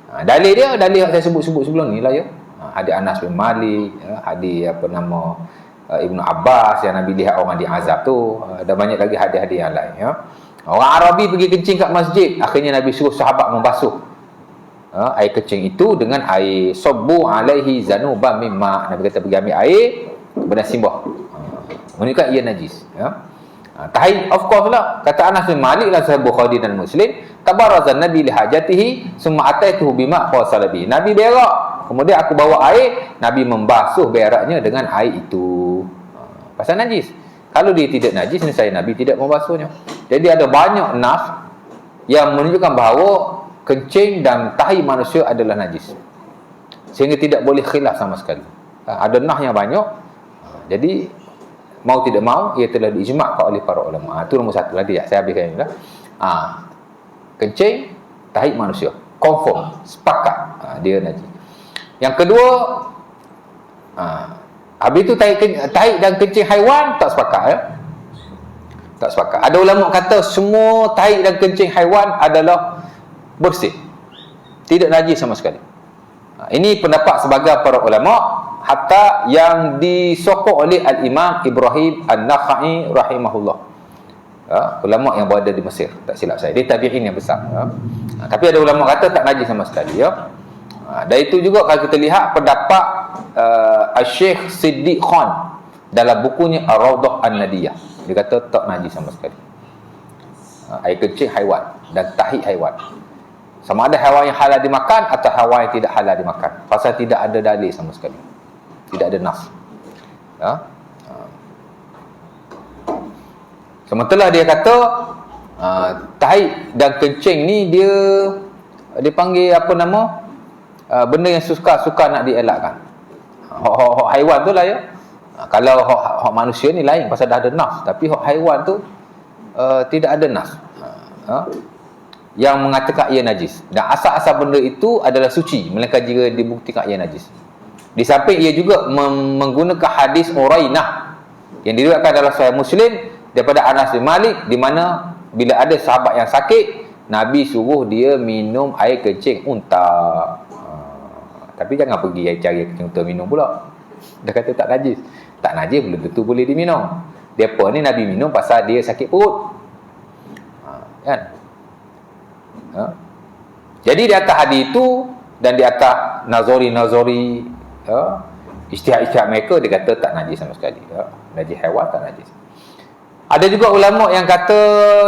Dalil dia, dalil yang saya sebut-sebut sebelum ni lah, ya. Hadis Anas bin Malik, hadis Ibnu Abbas yang Nabi lihat orang diazab tu, dan banyak lagi hadis-hadis yang lain, ya. Orang Arabi pergi kencing kat masjid, akhirnya Nabi suruh sahabat membasuh air kencing itu dengan air. Sabbu alaihi zanuban mimma. Nabi kata pergi ambil air, kemudian simbah, menunjukkan ia najis, ya. Tahid, of course lah, kata Anas bin Malik lah, Sahih Bukhari dan Muslim, tabarazan Nabi li hajatihi summa ataituhu bima qasalabi. Nabi berak, kemudian aku bawa air, Nabi membasuh beraknya dengan air itu. Pasal najis. Kalau dia tidak najis, saya Nabi tidak membasuhnya. Jadi ada banyak nas yang menunjukkan bahawa kencing dan tahi manusia adalah najis, sehingga tidak boleh khilaf sama sekali. Ada nas yang banyak. Jadi mau tidak mau, ia telah diijma'kan oleh para ulama. Itu nombor satu. Nanti saya habiskan ini lah. Kencing, tahi manusia, confirm, sepakat, dia najis. Yang kedua, habis itu tahi dan kencing haiwan tak sepakat, ya. Tak sepakat. Ada ulama kata semua tahi dan kencing haiwan adalah bersih, tidak najis sama sekali. Ini pendapat sebahagian para ulama, hatta yang disokong oleh Al-Imam Ibrahim An-Nakhai rahimahullah, ulama yang berada di Mesir, tak silap saya, dia tabi'in yang besar, tapi ada ulama kata tak najis sama sekali, ya. Dan itu juga kalau kita lihat pendapat Syekh Siddiq Khan dalam bukunya Ar-Rawdah An-Nadiyah, dia kata tak najis sama sekali. Air kencing haiwan dan tahi haiwan, sama ada haiwan yang halal dimakan atau haiwan yang tidak halal dimakan, pasal tidak ada dalil sama sekali, tidak ada nas, ya. Sementara dia kata tahi dan kencing ni dia dipanggil apa nama, benda yang suka nak dielakkan. Hak haiwan tu lah, ya. Kalau hak manusia ni lain, pasal dah ada nas. Tapi hak haiwan tu tidak ada nas. yang mengatakan ia najis. Dan asal-asal benda itu adalah suci, melainkan jika dibuktikan ia najis. Di samping ia juga menggunakan hadis Urainah yang diriwayatkan dalam Sahih Muslim daripada Anas bin Malik, di mana bila ada sahabat yang sakit, Nabi suruh dia minum air kencing unta. Tapi jangan pergi cari air kencing unta minum pula. Dia kata tak najis. Tak najis belum tentu boleh diminum. Depa ni Nabi minum pasal dia sakit perut. Kan? Jadi di atas hadis itu dan di atas nazari ijtihad mereka, dia kata tak najis sama sekali. Najis haiwan tak najis. Ada juga ulama yang kata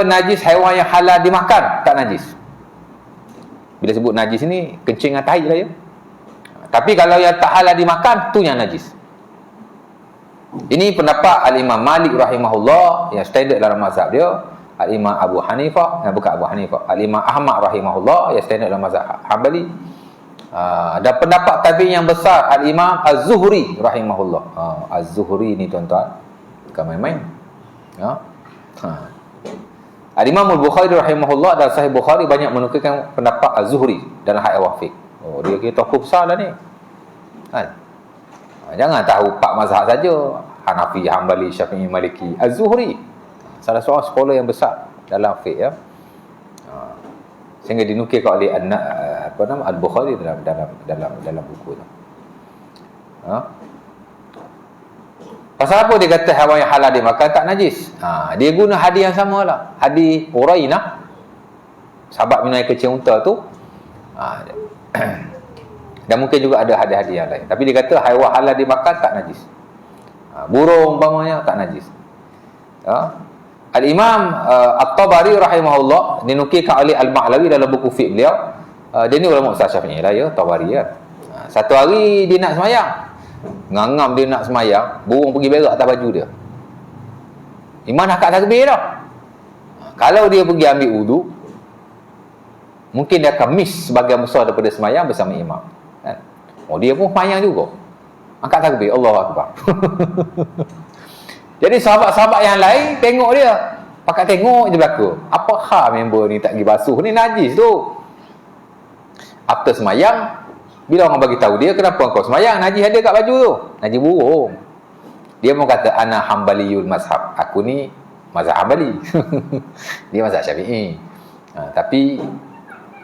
najis haiwan yang halal dimakan tak najis. Bila sebut najis ni kencing atau tahi lah ya. Tapi kalau yang tak halal dimakan tu yang najis. Ini pendapat Al-Imam Malik rahimahullah yang standard dalam mazhab dia. Al-Imam Abu Hanifah, bukan Abu Hanifah, Al-Imam Ahmad rahimahullah yang standard dalam mazhab Hanbali. Dan pendapat tabi'in yang besar Al-Imam Az-Zuhri rahimahullah. Az-Zuhri ni tuan-tuan bukan main-main. Al-Imam Al-Bukhari rahimahullah dan Sahih Bukhari banyak menukilkan pendapat Az-Zuhri dalam hal wafiq. Dia kira tokoh besar lah ni. Jangan tahu 4 mazhab saja, Hanafi, Hanbali, Syafi'i, Maliki. Az-Zuhri salah seorang sekolah yang besar dalam fiqh ya. Sehingga dinukilkan oleh Al-Bukhari dalam buku tu. Pasal apa dia kata haiwan yang halal dimakan tak najis? Dia guna hadis yang sama lah. Hadis Urainah, sahabat minum air kencing unta tu. Dan mungkin juga ada hadis-hadis yang lain. Tapi dia kata haiwan halal dimakan tak najis. Burung umpamanya tak najis. Al-Imam At-Tabari rahimahullah dinukilkan oleh Al-Ma'lawi dalam buku fiqh beliau. Dia ni ulama besar Syafi'i lah ya, Tabari kan. Satu hari dia nak semayang, ngangam dia nak semayang, burung pergi berak atas baju dia. Imam dah kat takbir dah. Kalau dia pergi ambil wudu, mungkin dia akan miss sebagian besar daripada semayang bersama imam kan? Dia pun semayang juga, angkat takbir, Allahu Akbar. Jadi sahabat-sahabat yang lain tengok dia, pakat tengok je belaka. Apa hal member ni tak pergi basuh ni, najis tu. After semayang, bila orang bagi tahu dia, kenapa kau semayang, najis ada kat baju tu, najis burung. Dia pun kata ana Hanbaliyul mazhab, aku ni mazhab Hanbali. Dia mazhab Syafi'i. Tapi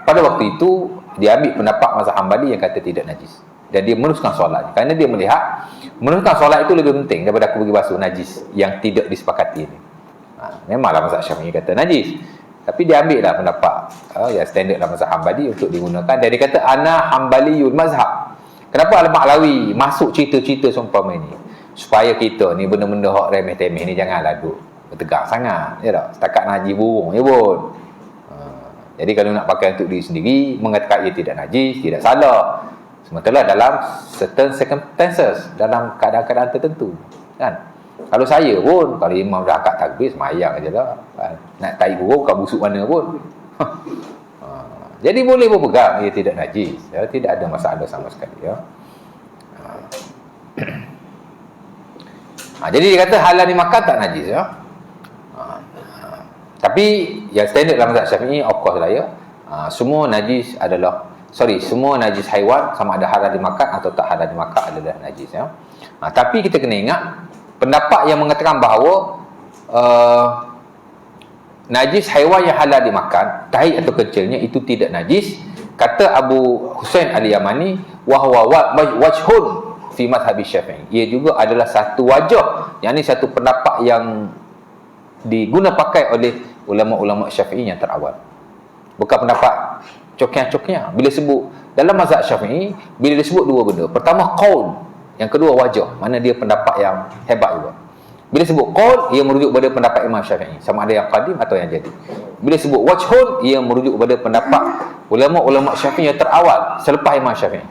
pada waktu itu dia ambil pendapat mazhab Hanbali yang kata tidak najis. Dan dia meneruskan solat kerana dia melihat meneruskan solat itu lebih penting daripada aku pergi basuh najis yang tidak disepakati ni. Memanglah mazhab Syafi'i kata najis, tapi dia ambil lah pendapat yang standard dalam mazhab Hanbali untuk digunakan. Dan dia kata ana Hanbaliyul mazhab. Kenapa Al-Ma'lawi masuk cerita-cerita seumpama ini? Supaya kita ni benda-benda hak remeh-temeh ni janganlah duk bertegang sangat, ya tak? Setakat najis burung je pun. Jadi kalau nak pakai untuk diri sendiri, mengatakan ia tidak najis, tidak salah. Sementara dalam certain circumstances, dalam keadaan-keadaan tertentu kan. Kalau saya pun, kalau imam dah akad takbir, semayang je lah kan? Nak tahi burung bukan busuk mana pun. Jadi boleh berpegang ia tidak najis ya? Tidak ada masalah sama sekali ya. Jadi dia kata halal dimakan tak najis ya. Tapi yang standard dalam mazhab Syafi'i, of course lah ya, semua najis adalah semua najis haiwan sama ada halal dimakan atau tak halal dimakan adalah najis ya. Tapi kita kena ingat pendapat yang mengatakan bahawa najis haiwan yang halal dimakan, tahi atau kencingnya itu tidak najis, kata Abu Husain Al-Yamani, wa huwa wajhun fi madhhab Syafi'i. Ia juga adalah satu wajah, yakni satu pendapat yang diguna pakai oleh ulama-ulama Syafi'i yang terawal. Bukan pendapat cokian-cokian. Bila sebut dalam mazhab Syafi'i, bila disebut dua benda, pertama qaul, yang kedua wajah, mana dia pendapat yang hebat juga. Bila sebut qaul, ia merujuk pada pendapat Imam Syafi'i, sama ada yang qadim atau yang jadi. Bila sebut wajhun, ia merujuk pada pendapat ulama-ulama Syafi'i yang terawal selepas Imam Syafi'i.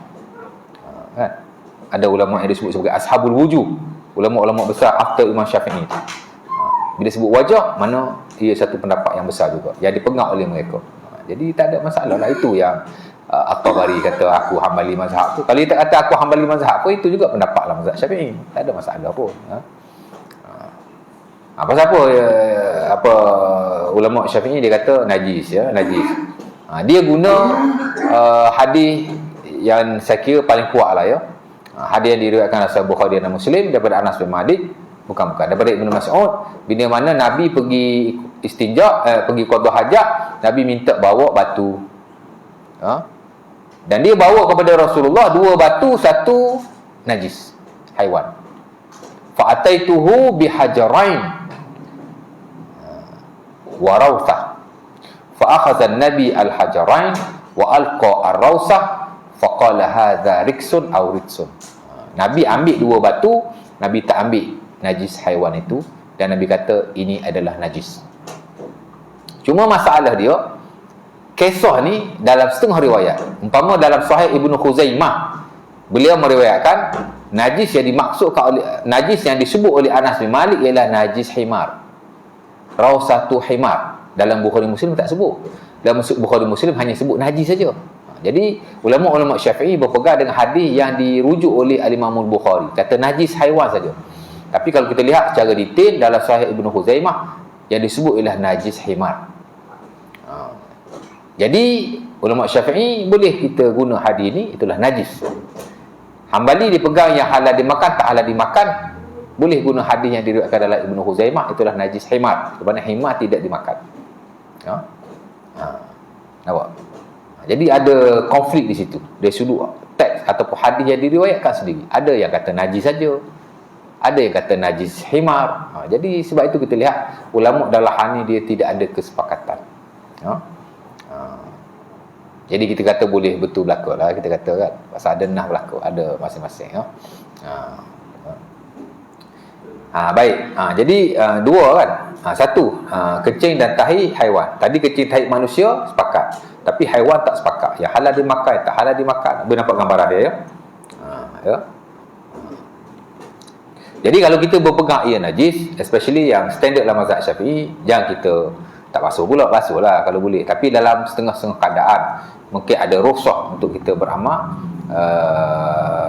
Kan? Ada ulama yang disebut sebagai ashabul wujuh, ulama-ulama besar after Imam Syafi'i itu. Bila sebut wajah, mana ia satu pendapat yang besar juga yang dipegang oleh mereka. Jadi tak ada masalah lah. Itu yang At-Tabari kata aku Hanbali mazhab tu. Kalau dia tak kata aku Hanbali mazhab pun, itu juga pendapat lah mazhab Syafi'i, tak ada masalah pun. Pasal apa ulama Syafi'i dia kata najis, ya, najis. Dia guna hadis yang saya kira paling kuat lah, ya. Hadis yang diriwayatkan oleh Bukhari dan Muslim daripada Anas bin Malik, bukan daripada Ibnu Mas'ud, bila mana Nabi pergi istinja, pergi qada hajat, Nabi minta bawa batu. Dan dia bawa kepada Rasulullah 2 batu, 1 najis haiwan. Fa ataituhu bihajarain wa rawthah. Fa akhadha an-nabi al-hajarain wa alqa ar-rawthah fa qala hadha riksun aw ritsun. Nabi ambil 2 batu, Nabi tak ambil najis haiwan itu, dan Nabi kata ini adalah najis. Cuma masalah dia, kisah ni dalam setengah riwayat. Umpama dalam Sahih Ibnu Khuzaimah, beliau meriwayatkan najis yang dimaksudkan oleh, najis yang disebut oleh Anas bin Malik ialah najis himar, rawsatu himar. Dalam Bukhari Muslim tak sebut. Dalam Bukhari Muslim hanya sebut najis saja. Jadi ulama-ulama Syafi'i berpegang dengan hadis yang dirujuk oleh Al-Imam Al-Bukhari, kata najis haiwan saja. Tapi kalau kita lihat secara detail dalam Sahih Ibnu Khuzaimah, yang disebut ialah najis himar. Jadi ulama Syafi'i boleh kita guna hadis ni, itulah najis. Hambali dipegang yang halal dimakan, tak halal dimakan, boleh guna hadis yang diriwayatkan dalam Ibnu Khuzaimah, itulah najis himar. Kerana himar tidak dimakan. Nampak? Jadi ada konflik di situ. Dari sudut teks ataupun hadis yang diriwayatkan sendiri. Ada yang kata najis saja, ada yang kata najis himar. Jadi sebab itu kita lihat ulama dalam hal ni dia tidak ada kesepakatan. Jadi kita kata boleh betul berlaku lah, kita kata kan, pasal ada nah berlaku, ada masing-masing. Baik. Jadi 2 kan. 1, kencing dan tahi haiwan. Tadi kencing tahi manusia sepakat, tapi haiwan tak sepakat. Yang halal dimakan, tak halal dimakan. Boleh nampak gambaran dia, ya. Ya. Jadi kalau kita berpegang ia najis, especially yang standard dalam mazhab Syafi'i, jangan kita tak basuh pula, basuh lah kalau boleh. Tapi dalam setengah-setengah keadaan, mungkin ada rukhsah untuk kita beramal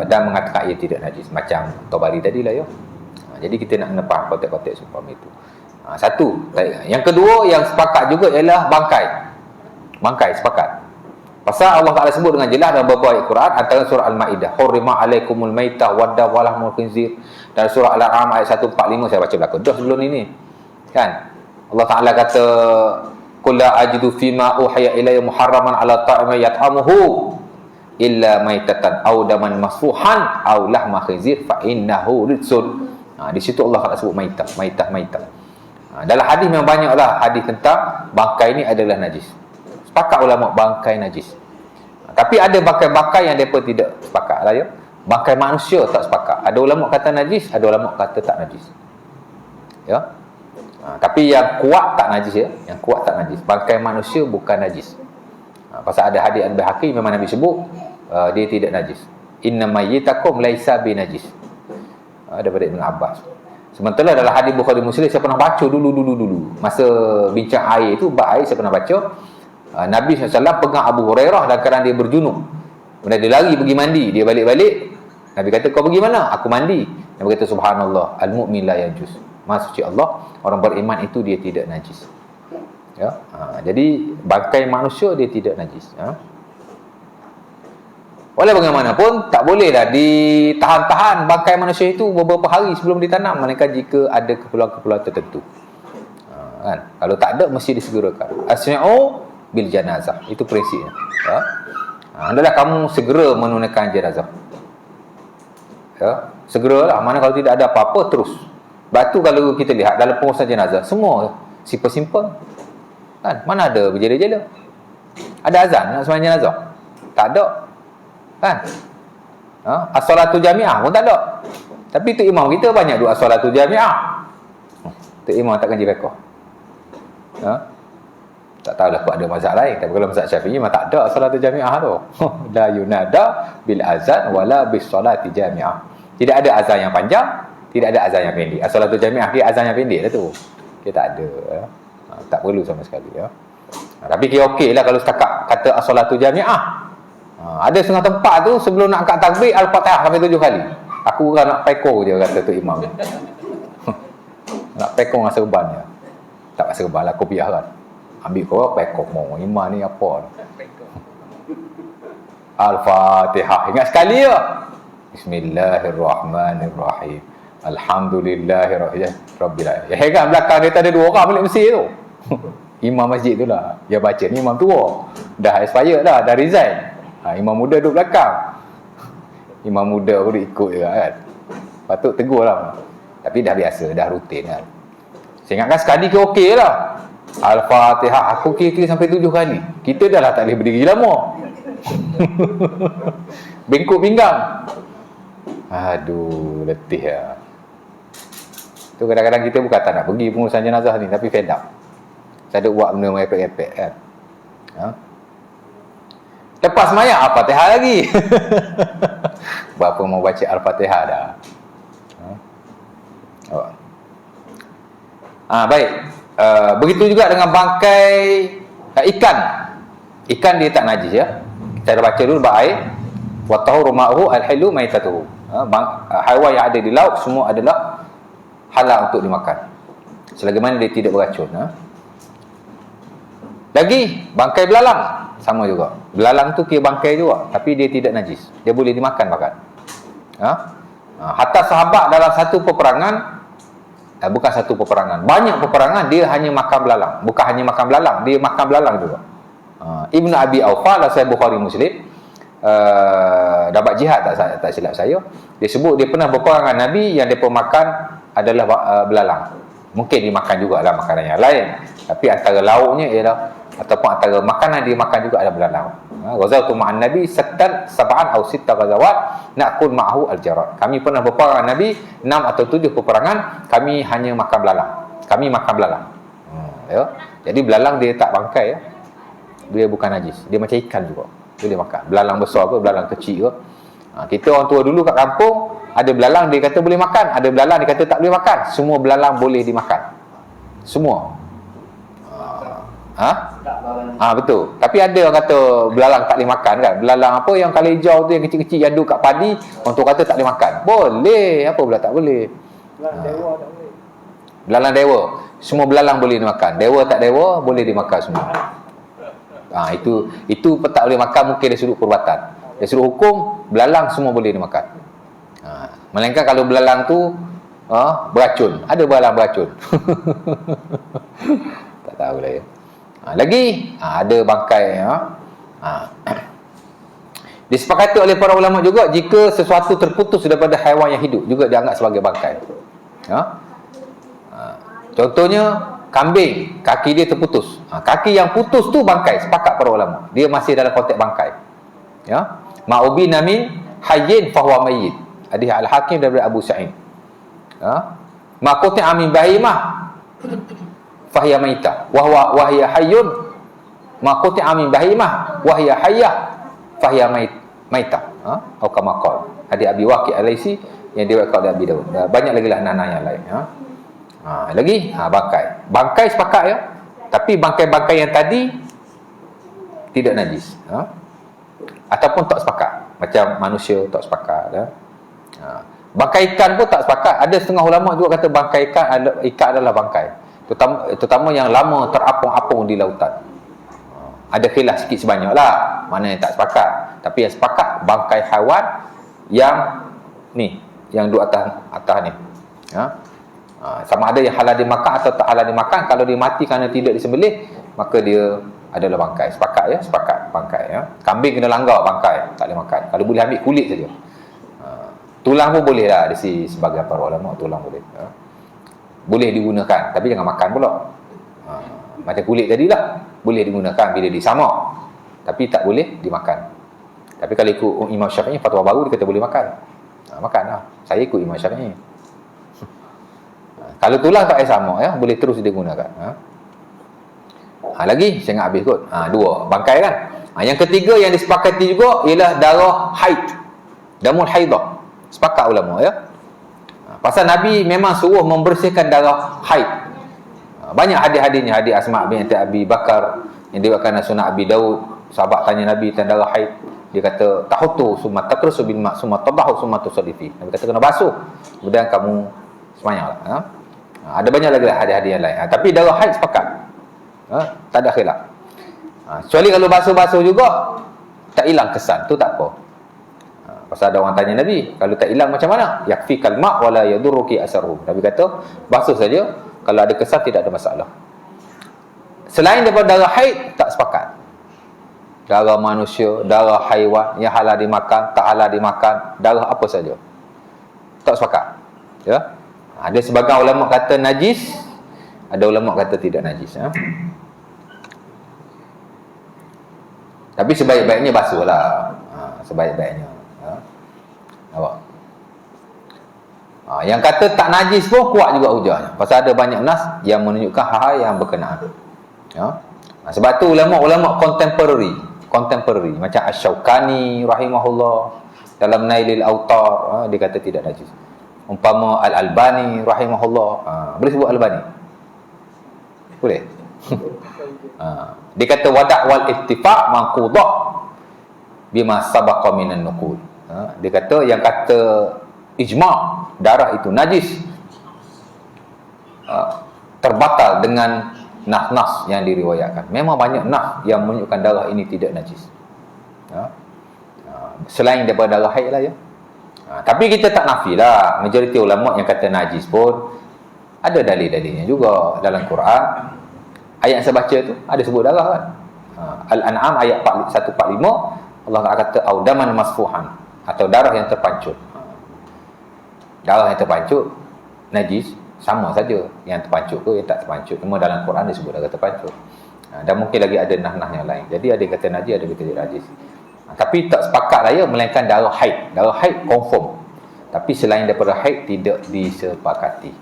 dan mengatakan ia tidak najis, macam Tabari tadi lah, ya. Jadi kita nak menepah konteks-konteks seumpama itu. 1. Yang kedua yang sepakat juga ialah bangkai. Bangkai sepakat. Pasal Allah Ta'ala sebut dengan jelas dalam beberapa ayat Quran, antara surah Al-Ma'idah, hurrima alaikumul maitah wadda walahmul khinzir, dan surah Al-An'am ayat 145 saya baca belakang dah sebelum ini. Kan? Allah Ta'ala kata, qul la ajidu fima uhiya ilayya muharraman ala ta'imin yat'amuhu illa maitatan aw daman masfuhan aw lahma khinzir fa innahu ritsun. Di situ Allah Ta'ala sebut maitah. Dalam hadis memang banyaklah hadis tentang bangkai ni adalah najis. Sepakat ulama bangkai najis. Tapi ada bangkai-bangkai yang mereka tidak sepakat lah, ya. Bangkai manusia tak sepakat. Ada ulama kata najis, ada ulama kata tak najis. Ya. Tapi yang kuat tak najis, ya. Yang kuat tak najis. Bangkai manusia bukan najis. Pasal ada hadis Al-Baihaqi memang Nabi sebut dia tidak najis. Inna mayyitakum laisa binajis. Daripada Ibn Abbas. Sementara dalam hadis Bukhari Muslim saya pernah baca dulu masa bincang air itu, bab air saya pernah baca, Nabi SAW pegang Abu Hurairah dalam keadaan dia berjunub. Kemudian dia lari pergi mandi, dia balik-balik, Nabi kata, kau pergi mana? Aku mandi. Nabi kata, subhanallah, al-mu'min la yanjus. Maha suci Allah, orang beriman itu dia tidak najis. Ya. Jadi bangkai manusia dia tidak najis. Oleh bagaimanapun, tak bolehlah ditahan-tahan bangkai manusia itu beberapa hari sebelum ditanam, melainkan jika ada keperluan-keperluan tertentu. Kan? Kalau tak ada, mesti disegerakan. Asmi'u bil janazah. Itu prinsipnya. Ya? Hendaklah kamu segera menunaikan jenazah. Ya? Segeralah. Mana kalau tidak ada apa-apa, terus. Batu kalau kita lihat dalam pengurusan jenazah, semua simple-simple. Kan? Mana ada berjela-jela? Ada azan nak sembahyang jenazah? Tak ada. Kan? As-salatu jami'ah pun tak ada. Tapi tu imam kita banyak duk as-salatu jami'ah. Tu imam tak kaji fiqh. Tak tahulah kok ada mazhab lain. Tapi kalau mazhab Syafi'i memang tak ada as-salatu jami'ah tu. La yunada bil azan wala bis salati jami'ah. Tidak ada azan yang panjang, tidak ada azan yang pendek. As-salatu jami'ah dia azan yang pendek lah tu. Dia tak ada. Tak perlu sama sekali, ya. Tapi dia okey lah kalau setakat kata as-salatu jami'ah. Ada setengah tempat tu sebelum nak angkat takbir Al-Fatihah sampai 7 kali. Aku kan nak peko je kata tu imam. Nak pekong dengan serban je. Tak pakai serban lah, kopiah kan. Ambil kau pekong mau. Iman ni apa? Al-Fatihah. Ingat sekali ya. Bismillahirrahmanirrahim. Alhamdulillahirabbil alamin. Ya heran belakang dia tak ada 2 orang balik Mesir tu. Imam masjid tu lah. Dia baca ni imam tua. Dah expired dah, dah resign. Imam muda duduk belakang. Imam muda pun ikut je kan. Patut tegur lah. Tapi dah biasa, dah rutin kan. Saya ingatkan sekali ke okey lah. Al-Fatihah. Aku kira sampai 7 kali. Kita dah lah tak boleh berdiri lama. Bengkok pinggang. Aduh, letih lah. Tu kadang-kadang kita bukan tak nak pergi pengurusan jenazah ni, tapi fed up. Saya ada buat benda merepek-repek kan. Lepas semayang, Al-Fatihah lagi. Berapa mau baca Al-Fatihah dah. Baik. Begitu juga dengan bangkai ikan. Ikan dia tak najis ya. Kita baca dulu bab air. Wa tahuru ma'uhu al-hilu maitatuhu. Haiwan yang ada di laut semua adalah halal untuk dimakan. Selagi mana dia tidak beracun. Lagi bangkai belalang sama juga. Belalang tu kira bangkai juga, tapi dia tidak najis. Dia boleh dimakan bahkan. Hatta sahabat dalam satu peperangan, bukan satu peperangan, banyak peperangan dia hanya makan belalang. Bukan hanya makan belalang, dia makan belalang juga. Ibn Abi Awfa lah, saya Bukhari Muslim, dapat jihad tak silap saya, dia sebut dia pernah berperang dengan Nabi, yang dia makan adalah belalang. Mungkin dimakan jugalah makanan yang lain, tapi antara lauknya ialah, ataupun antara makanan dia makan juga ada belalang. Ghazawtu ma'an Nabi sattan sab'an aw sitta ghazawat na'kul ma'ahu al-jarad. Kami pernah berperang dengan Nabi 6 atau 7 peperangan, kami hanya makan belalang. Kami makan belalang. Ya. Jadi belalang dia tak bangkai ya. Dia bukan najis. Dia macam ikan juga. Dia boleh makan. Belalang besar ke, belalang kecil ke. Kita orang tua dulu kat kampung, ada belalang dia kata boleh makan, ada belalang dia kata tak boleh makan. Semua belalang boleh dimakan. Semua. Betul. Tapi ada orang kata belalang tak boleh makan kan. Belalang apa yang kala hijau tu, yang kecil-kecil yang duduk kat padi, orang tu kata tak boleh makan. Boleh. Apa pula tak boleh? Belalang dewa tak boleh. Belalang dewa. Semua belalang boleh dimakan. Dewa tak dewa boleh dimakan semua. Itu tak boleh makan mungkin dari sudut perbuatan. Dari sudut hukum, belalang semua boleh dimakan. Melainkan kalau belalang tu beracun. Ada belalang beracun. Tak tahu lah ya. Lagi ada bangkai disepakati oleh para ulama juga, jika sesuatu terputus daripada haiwan yang hidup juga dianggap sebagai bangkai. Contohnya kambing, kaki dia terputus. Kaki yang putus tu bangkai, sepakat para ulama. Dia masih dalam konteks bangkai. Ma'ubi namin hayyin fahuwa mayyit. Hadis Al-Hakim daripada Abu Sa'id. Ma'quti amin bahimah fahiya maitah wa hiya hayyun, ma'quti amin bahimah wa hiya hayyah fahiya maitah. Atau kama qala hadis Abi Waqi' Al-Laisi yang diriwayatkan oleh Abi Daud. Banyak lagi lah nana yang lain. Lagi bangkai sepakat ya. Tapi bangkai-bangkai yang tadi tidak najis. Ataupun tak sepakat. Macam manusia tak sepakat ya. Bangkai ikan pun tak sepakat. Ada setengah ulama juga kata bangkai ikan adalah bangkai. Terutama yang lama terapung-apung di lautan. Ada khilaf sikit sebanyak lah mana yang tak sepakat. Tapi yang sepakat bangkai haiwan yang ni, yang duduk atas ni. Sama ada yang halal dimakan atau tak halal dimakan. Kalau dia mati kerana tidak disembelih, maka dia adalah bangkai. Sepakat ya, sepakat bangkai ya. Kambing kena langgar bangkai, tak boleh makan. Kalau boleh ambil kulit saja. Tulang pun boleh lah, di sebagian para ulama tulang boleh. Boleh digunakan, tapi jangan makan pula. Macam kulit tadilah, boleh digunakan bila disamak, tapi tak boleh dimakan. Tapi kalau ikut Imam Syafi'i, fatwa baru dia kata boleh makan. Makan lah. Saya ikut Imam Syafi'i. Kalau tulang tak payah samak ya, boleh terus digunakan. Lagi saya ingat habis kot. 2 bangkai kan. Yang ketiga yang disepakati juga ialah darah haid, damul haidah. Sepakat ulama ya. Pasal Nabi memang suruh membersihkan darah haid. Banyak hadis-hadisnya. Hadis Asma' binti Abi Bakar yang diriwayatkan Sunan Abi Daud. Sahabat tanya Nabi tentang darah haid. Dia kata tahutu summa takrusu bil ma' summa tadahu summa tusallifi. Nabi kata kena basuh, kemudian kamu semayanglah. Ada banyak lagi hadis-hadis yang lain. Tapi darah haid sepakat. Tak ada khilaf. Kecuali kalau basuh-basuh juga tak hilang kesan, tu tak apa. Pasal ada orang tanya Nabi, kalau tak hilang macam mana? Yakfikal ma' wala yadurruki asaruhu. Nabi kata, basuh saja, kalau ada kesan tidak ada masalah. Selain daripada darah haid, tak sepakat. Darah manusia, darah haiwan yang halal dimakan, tak halal dimakan, darah apa saja, tak sepakat. Ya. Ada sebagian ulama kata najis, ada ulama kata tidak najis. Tapi sebaik-baiknya basuhlah. Sebaik-baiknya. Nampak? Yang kata tak najis pun kuat juga hujahnya. Pasal ada banyak nas yang menunjukkan hal-hal yang berkenaan. Sebab tu ulama-ulama contemporary macam Asy-Syaukani rahimahullah dalam Nailil Autar, dia kata tidak najis. Umpama Al-Albani rahimahullah, boleh sebut Albani? Boleh? Dia kata wada' wal ittifaq manqudah bima sabaqa minan nuqul. Dia kata yang kata ijma' darah itu najis terbatal dengan nas-nas yang diriwayatkan. Memang banyak nas yang menunjukkan darah ini tidak najis. Selain daripada darah haid lah ya. Tapi kita tak nafilah, majoriti ulama yang kata najis pun ada dalil-dalilnya juga dalam Quran. Ayat yang saya baca tu ada sebut darah kan. Al-An'am ayat 145, Allah Taala kata audaman masfuhan, atau darah yang terpancut. Darah yang terpancut najis, sama saja yang terpancut ke yang tak terpancut. Cuma dalam Quran disebut darah terpancut. Dan mungkin lagi ada nah-nah yang lain. Jadi ada yang kata najis, ada yang kata tidak najis. Tapi tak sepakat lah ya, melainkan darah haid. Darah haid confirm. Tapi selain daripada haid tidak disepakati.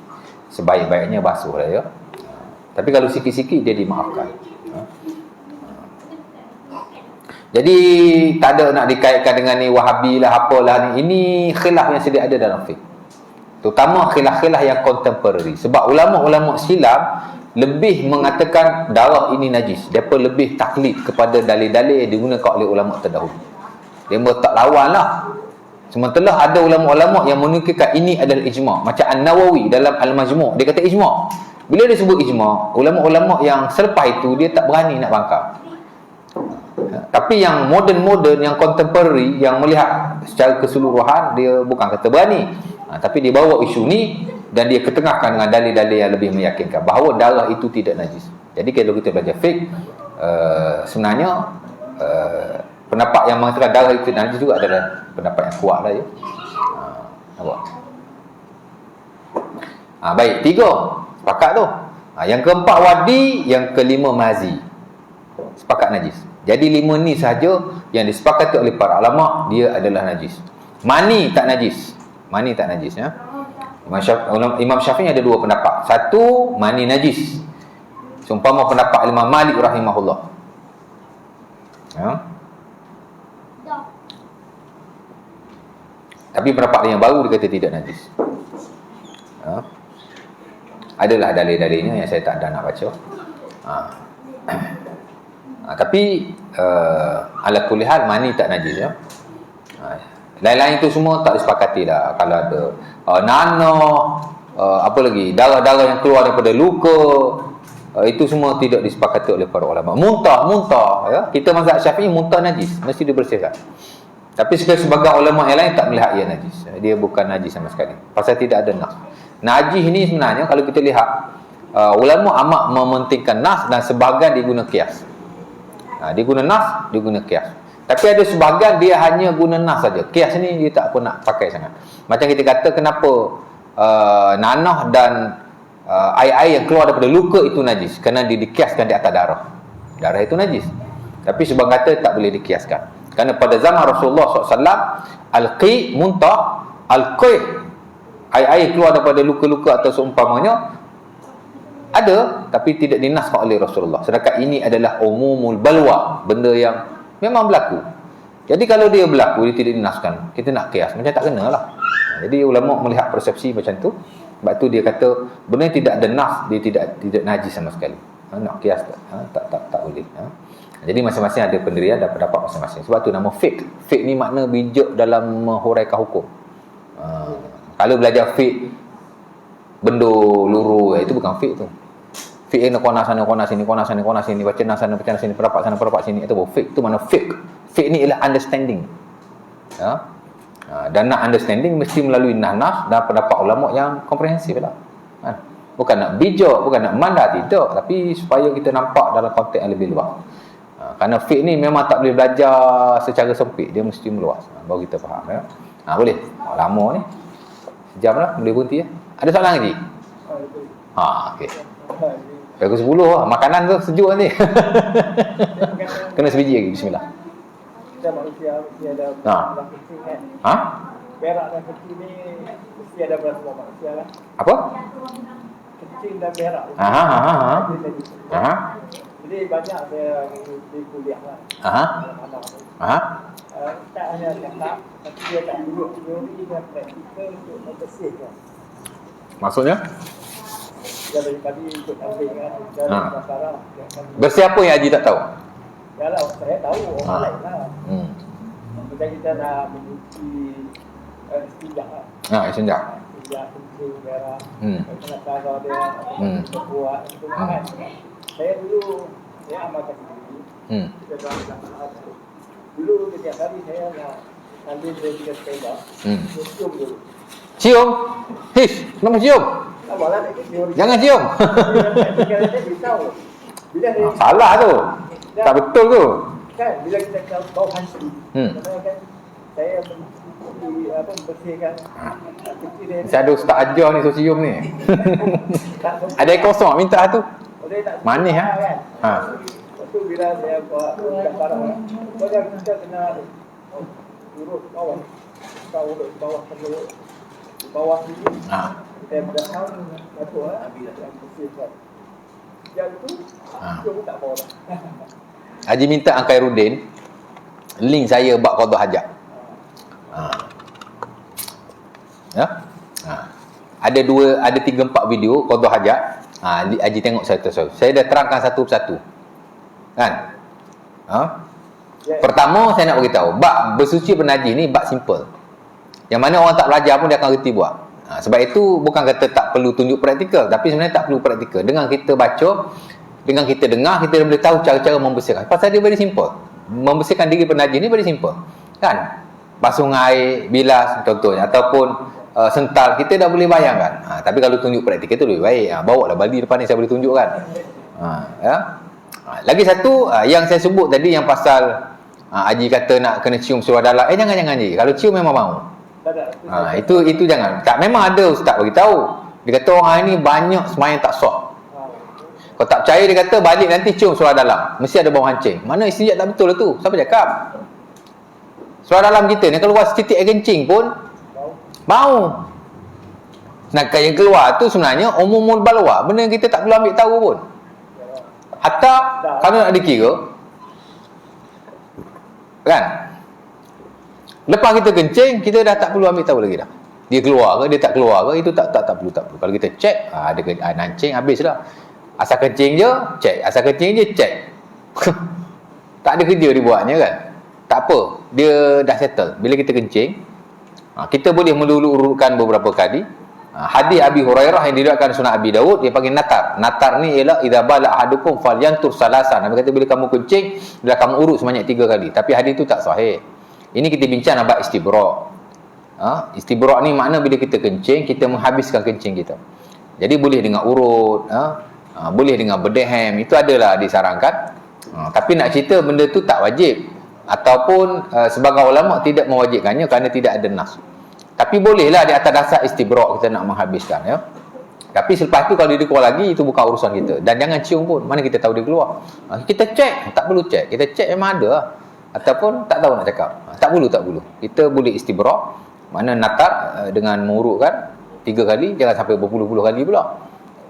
Sebaik-baiknya basuh lah ya. Tapi kalau sikit-sikit dia dimaafkan. Jadi tak ada nak dikaitkan dengan ni Wahabi lah apalah ni. Ini khilaf yang sedia ada dalam fiqh. Terutama khilaf-khilaf yang contemporary. Sebab ulama-ulama silam lebih mengatakan darah ini najis. Mereka lebih taklid kepada dalil-dalil yang digunakan oleh ulama terdahulu. Dia tak lawan lah. Sementara ada ulama-ulama yang menukilkan ini adalah ijma'. Macam An-Nawawi dalam Al-Majmu', dia kata ijma'. Bila dia sebut ijma', ulama-ulama yang selepas itu dia tak berani nak bangkang. Tapi yang modern-modern, yang contemporary, yang melihat secara keseluruhan, dia bukan kata berani. Tapi dia bawa isu ni dan dia ketengahkan dengan dalil-dalil yang lebih meyakinkan bahawa darah itu tidak najis. Jadi kalau kita belajar fiqh, sebenarnya pendapat yang mengatakan darah itu najis juga adalah pendapat yang kuat lah ya. Nampak? Baik, 3 sepakat tu. Yang keempat wadi, yang kelima mazi. Sepakat najis. Jadi 5 ni sahaja yang disepakati oleh para ulama dia adalah najis. Mani tak najis. Mani tak najis ya. Imam Syafi'i ada 2 pendapat. Satu, mani najis. Seumpama pendapat Imam Malik rahimahullah. Ya. Tapi pendapat yang baru dia kata tidak najis. Ya. Adalah dalil-dalilnya yang saya tak ada nak baca. Tapi ala kulli hal mani tak najis ya. Lain-lain itu semua tak disepakati lah. Kalau ada nanah, apa lagi, darah-darah yang keluar daripada luka, itu semua tidak disepakati oleh para ulama. Muntah ya. Kita mazhab Syafi'i muntah najis, mesti dibersihkan. Tapi sebagai ulama yang lain tak melihat ia najis. Dia bukan najis sama sekali. Pasal tidak ada nas. Najis ni sebenarnya kalau kita lihat, ulama amat mementingkan nas dan sebahagian diguna kias. Dia guna nas, dia guna kias. Tapi ada sebahagian dia hanya guna nas saja. Kias ni dia tak apa nak pakai sangat. Macam kita kata kenapa nanah dan air-air yang keluar daripada luka itu najis, kerana dia dikiaskan di atas darah. Darah itu najis. Tapi sebahagian kata tak boleh dikiaskan. Kerana pada zaman Rasulullah SAW, al-qi muntah, al-qi air-air keluar daripada luka-luka atau seumpamanya ada, tapi tidak dinaskan oleh Rasulullah. Sedangkan ini adalah umumul balwa, benda yang memang berlaku. Jadi kalau dia berlaku, dia tidak dinaskan, kita nak kias, macam tak kena lah. Jadi ulama melihat persepsi macam tu. Sebab tu dia kata benda yang tidak ada nas, dia tidak najis sama sekali. Nak kias tak boleh. Jadi masing-masing ada pendirian dan pendapat masing-masing. Sebab tu nama fiqh. Fiqh ni makna bijak dalam menghuraikan hukum. Kalau belajar fiqh benda luru, itu bukan fik tu. Fik ni kona sana kona sini, kona sana kona sini, baca sana sini, pendapat sana pendapat sini, itu bukan fik. Itu mana fik? Fik ni ialah understanding. Ya. Dan nak understanding mesti melalui nas dan pendapat ulama yang komprehensif lah. Bukan nak bijak, bukan nak mandar, tidak, tapi supaya kita nampak dalam konteks yang lebih luas. Kerana fiqh ni memang tak boleh belajar secara sempit, dia mesti meluas. Baru kita faham ya. Boleh. Lama ni. Sejam lah, boleh berhenti ya. Ada soalan lagi? Okey. Pukul 10 lah. Makanan tu sejuk nanti. Kena sebiji lagi. Bismillah. Kita manusia mesti ada berak kecil kan? Berak dan kecil ni mesti ada pada semua manusia lah. Apa? Kecil dan berak. Jadi banyak saya di kuliah lah. Tak hanya cakap, tapi dia tak duduk teori dan praktikal untuk membersihkan. Maksudnya? Dia daripada ikut kambing kan, dari masyarakat. Bersih apa yang Haji tak tahu? Yalah, saya tahu orang lain lah. Macam kita nak mencuci istijak lah. Istijak. Istijak, kencing, berak. Kena cara dia, buat, itu kan. Saya dulu, saya amalkan sendiri. Kita dah dulu setiap hari saya nak ambil 2-3 sepeda. Cium dulu. Cium? Hish, kenapa cium? Apalah, cium. Jangan cium. Saya beritahu. Bila dia salah tu. Tak betul tu. Kan, bila kita bau hansi. Kan, saya membersihkan kecil dia. Mesti ada ustaz ajar ni suruh cium ni. Ada yang kosong minta tu. Manis kan? Lepas tu bila saya buat barang, kita kena urut bawah. Kita urut bawah terus. Bawah sini. Kita berdahan satu yang bersihkan. Yang tu, cium tak bawah. Haji minta Angkai Rudin link saya bab qada hajat. Ya? Ada 3-4 video qada hajat. Haji tengok saya terus. Saya dah terangkan satu persatu. Kan? Pertama saya nak beritahu, bab bersuci bernajis ni bab simple. Yang mana orang tak belajar pun dia akan reti buat. Sebab itu bukan kata tak perlu tunjuk praktikal, tapi sebenarnya tak perlu praktikal. Dengan kita baca, dengan kita dengar, kita dah boleh tahu cara-cara membersihkan. Pasal dia very simple. Membersihkan diri bernajis ni very simple. Kan? Basuh dengan air, bilas contohnya, ataupun sental, kita dah boleh bayangkan. Tapi kalau tunjuk praktikal tu lebih baik. Bawa lah baldi depan ni, saya boleh tunjukkan. Ya? Lagi satu yang saya sebut tadi, yang pasal Haji kata nak kena cium seluar dalam. Jangan Haji. Kalau cium memang mau. Itu jangan. Tak, memang ada ustaz bagi tahu. Dia kata orang ni banyak semayang tak sah. Kalau tak percaya, dia kata balik nanti cium seluar dalam, mesti ada bau hancing. Mana istijak tak betul lah tu. Siapa cakap? Seluar dalam kita ni keluar setitik air kencing pun bau. Sedangkan yang keluar tu sebenarnya umumul balwa, benda yang kita tak perlu ambil tahu pun. Hatta kalau nak dikira, kan, lepas kita kencing, kita dah tak perlu ambil tahu lagi dah. Dia keluar ke, dia tak keluar ke, itu tak perlu. Kalau kita cek, ada nancing, habis dah. Asal kencing je, cek. Asal kencing je, cek. Tak ada kerja dibuatnya kan. Tak apa, dia dah settle. Bila kita kencing, kita boleh melulu-urutkan beberapa kali. Hadis Abi Hurairah yang diriwayatkan Sunan Abi Daud, dia panggil natar. Natar ni ialah idza bala ahadukum falyantur salasan. Nabi kata bila kamu kencing, bila kamu urut sebanyak 3 kali. Tapi hadis tu tak sahih. Ini kita bincang bab istibra'. Istibra' ni makna bila kita kencing, kita menghabiskan kencing kita. Jadi boleh dengan urut, boleh dengan berdehem, itu adalah disarankan. Tapi nak cerita benda tu tak wajib, ataupun sebagai ulama tidak mewajibkannya kerana tidak ada nas. Tapi bolehlah di atas dasar istibra' kita nak menghabiskan, ya. Tapi selepas tu kalau dia keluar lagi, itu bukan urusan kita. Dan jangan cium pun, mana kita tahu dia keluar. Kita cek, tak perlu cek. Kita cek memang ada lah. Ataupun tak tahu nak cakap. Tak perlu. Kita boleh istibra', mana natar dengan mengurutkan 3 kali, jangan sampai berpuluh-puluh kali pula.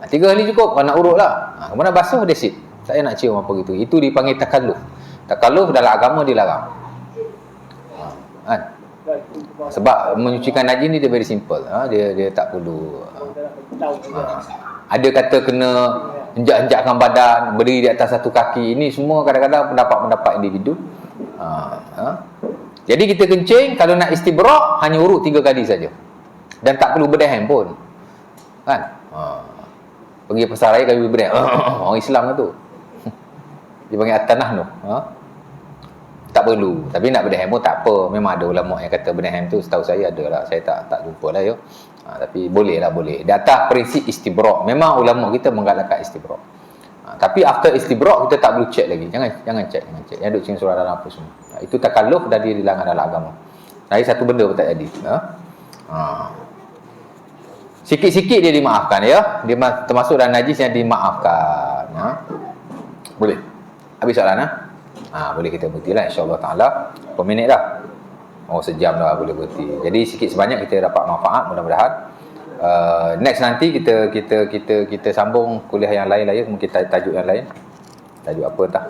3 kali cukup, kalau nak urut lah. Kemudian basuh, that's it. Saya nak cium apa gitu. Itu dipanggil takalluf. Takalluf dalam agama dilarang. Kan? Sebab menyucikan najis ni dia very simple. Dia tak perlu. Ada kata kena henjak-henjakkan badan, berdiri di atas satu kaki. Ini semua kadang-kadang pendapat-pendapat individu. Jadi kita kencing, kalau nak istibra' hanya urut 3 kali saja. Dan tak perlu berdehem pun. Kan? Pergi pasar raya kami berniaga. Orang Islam lah tu. Dia panggil at-tanah tu. Tak perlu. Tapi nak berniaga pun tak apa. Memang ada ulama yang kata berniaga tu, setahu saya ada lah. Saya tak jumpa lah ya. Tapi boleh lah, boleh. Di atas prinsip istibrak. Memang ulama kita menggalakkan istibrak. Tapi after istibrak kita tak perlu check lagi. Jangan check. Yang duk cing surah dalam apa semua. Itu takalluf dan dia dilarang dalam agama. Lagi satu benda pun tak jadi. Sikit-sikit dia dimaafkan ya. Dia termasuk dalam najis yang dimaafkan. Boleh. Habis soalan boleh kita berhenti lah, insya-Allah taala. Berapa minit dah? Sejam dah boleh berhenti. Jadi sikit sebanyak kita dapat manfaat mudah-mudahan. Next nanti kita sambung kuliah yang lain lah ya. Mungkin tajuk yang lain. Tajuk apa entah.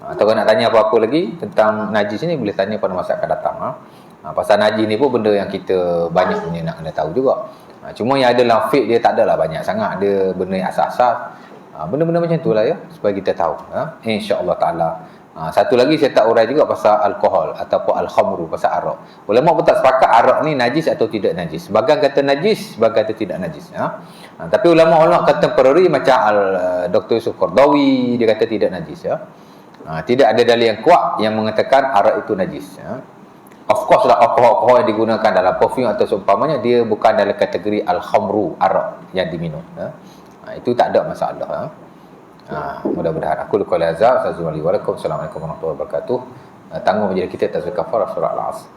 Atau kalau nak tanya apa-apa lagi tentang najis ni, boleh tanya pada masa akan datang. Pasal najis ni pun benda yang kita banyak punya nak kena tahu juga. Cuma yang ada dalam fiqh dia tak adalah banyak sangat. Dia benda yang asas-asas. Benda-benda macam tu lah ya, supaya kita tahu. InsyaAllah ta'ala. Satu lagi saya tak urai juga pasal alkohol ataupun al-khamru, pasal arak. Ulama pun tak sepakat arak ni najis atau tidak najis. Sebagian kata najis, sebagian kata tidak najis. Tapi ulama-ulama contemporary macam Dr. Yusuf Qardawi, dia kata tidak najis ya. Tidak ada dalil yang kuat yang mengatakan arak itu najis. Of course lah, alkohol yang digunakan dalam perfume atau seumpamanya, dia bukan dalam kategori al-khamru, arak yang diminum. Itu tak ada masalah. Mudah-mudahan aku luka lazab. Assalamualaikum warahmatullahi wabarakatuh. Tanggung majlis kita tafsir kafarah surah Al-Asr.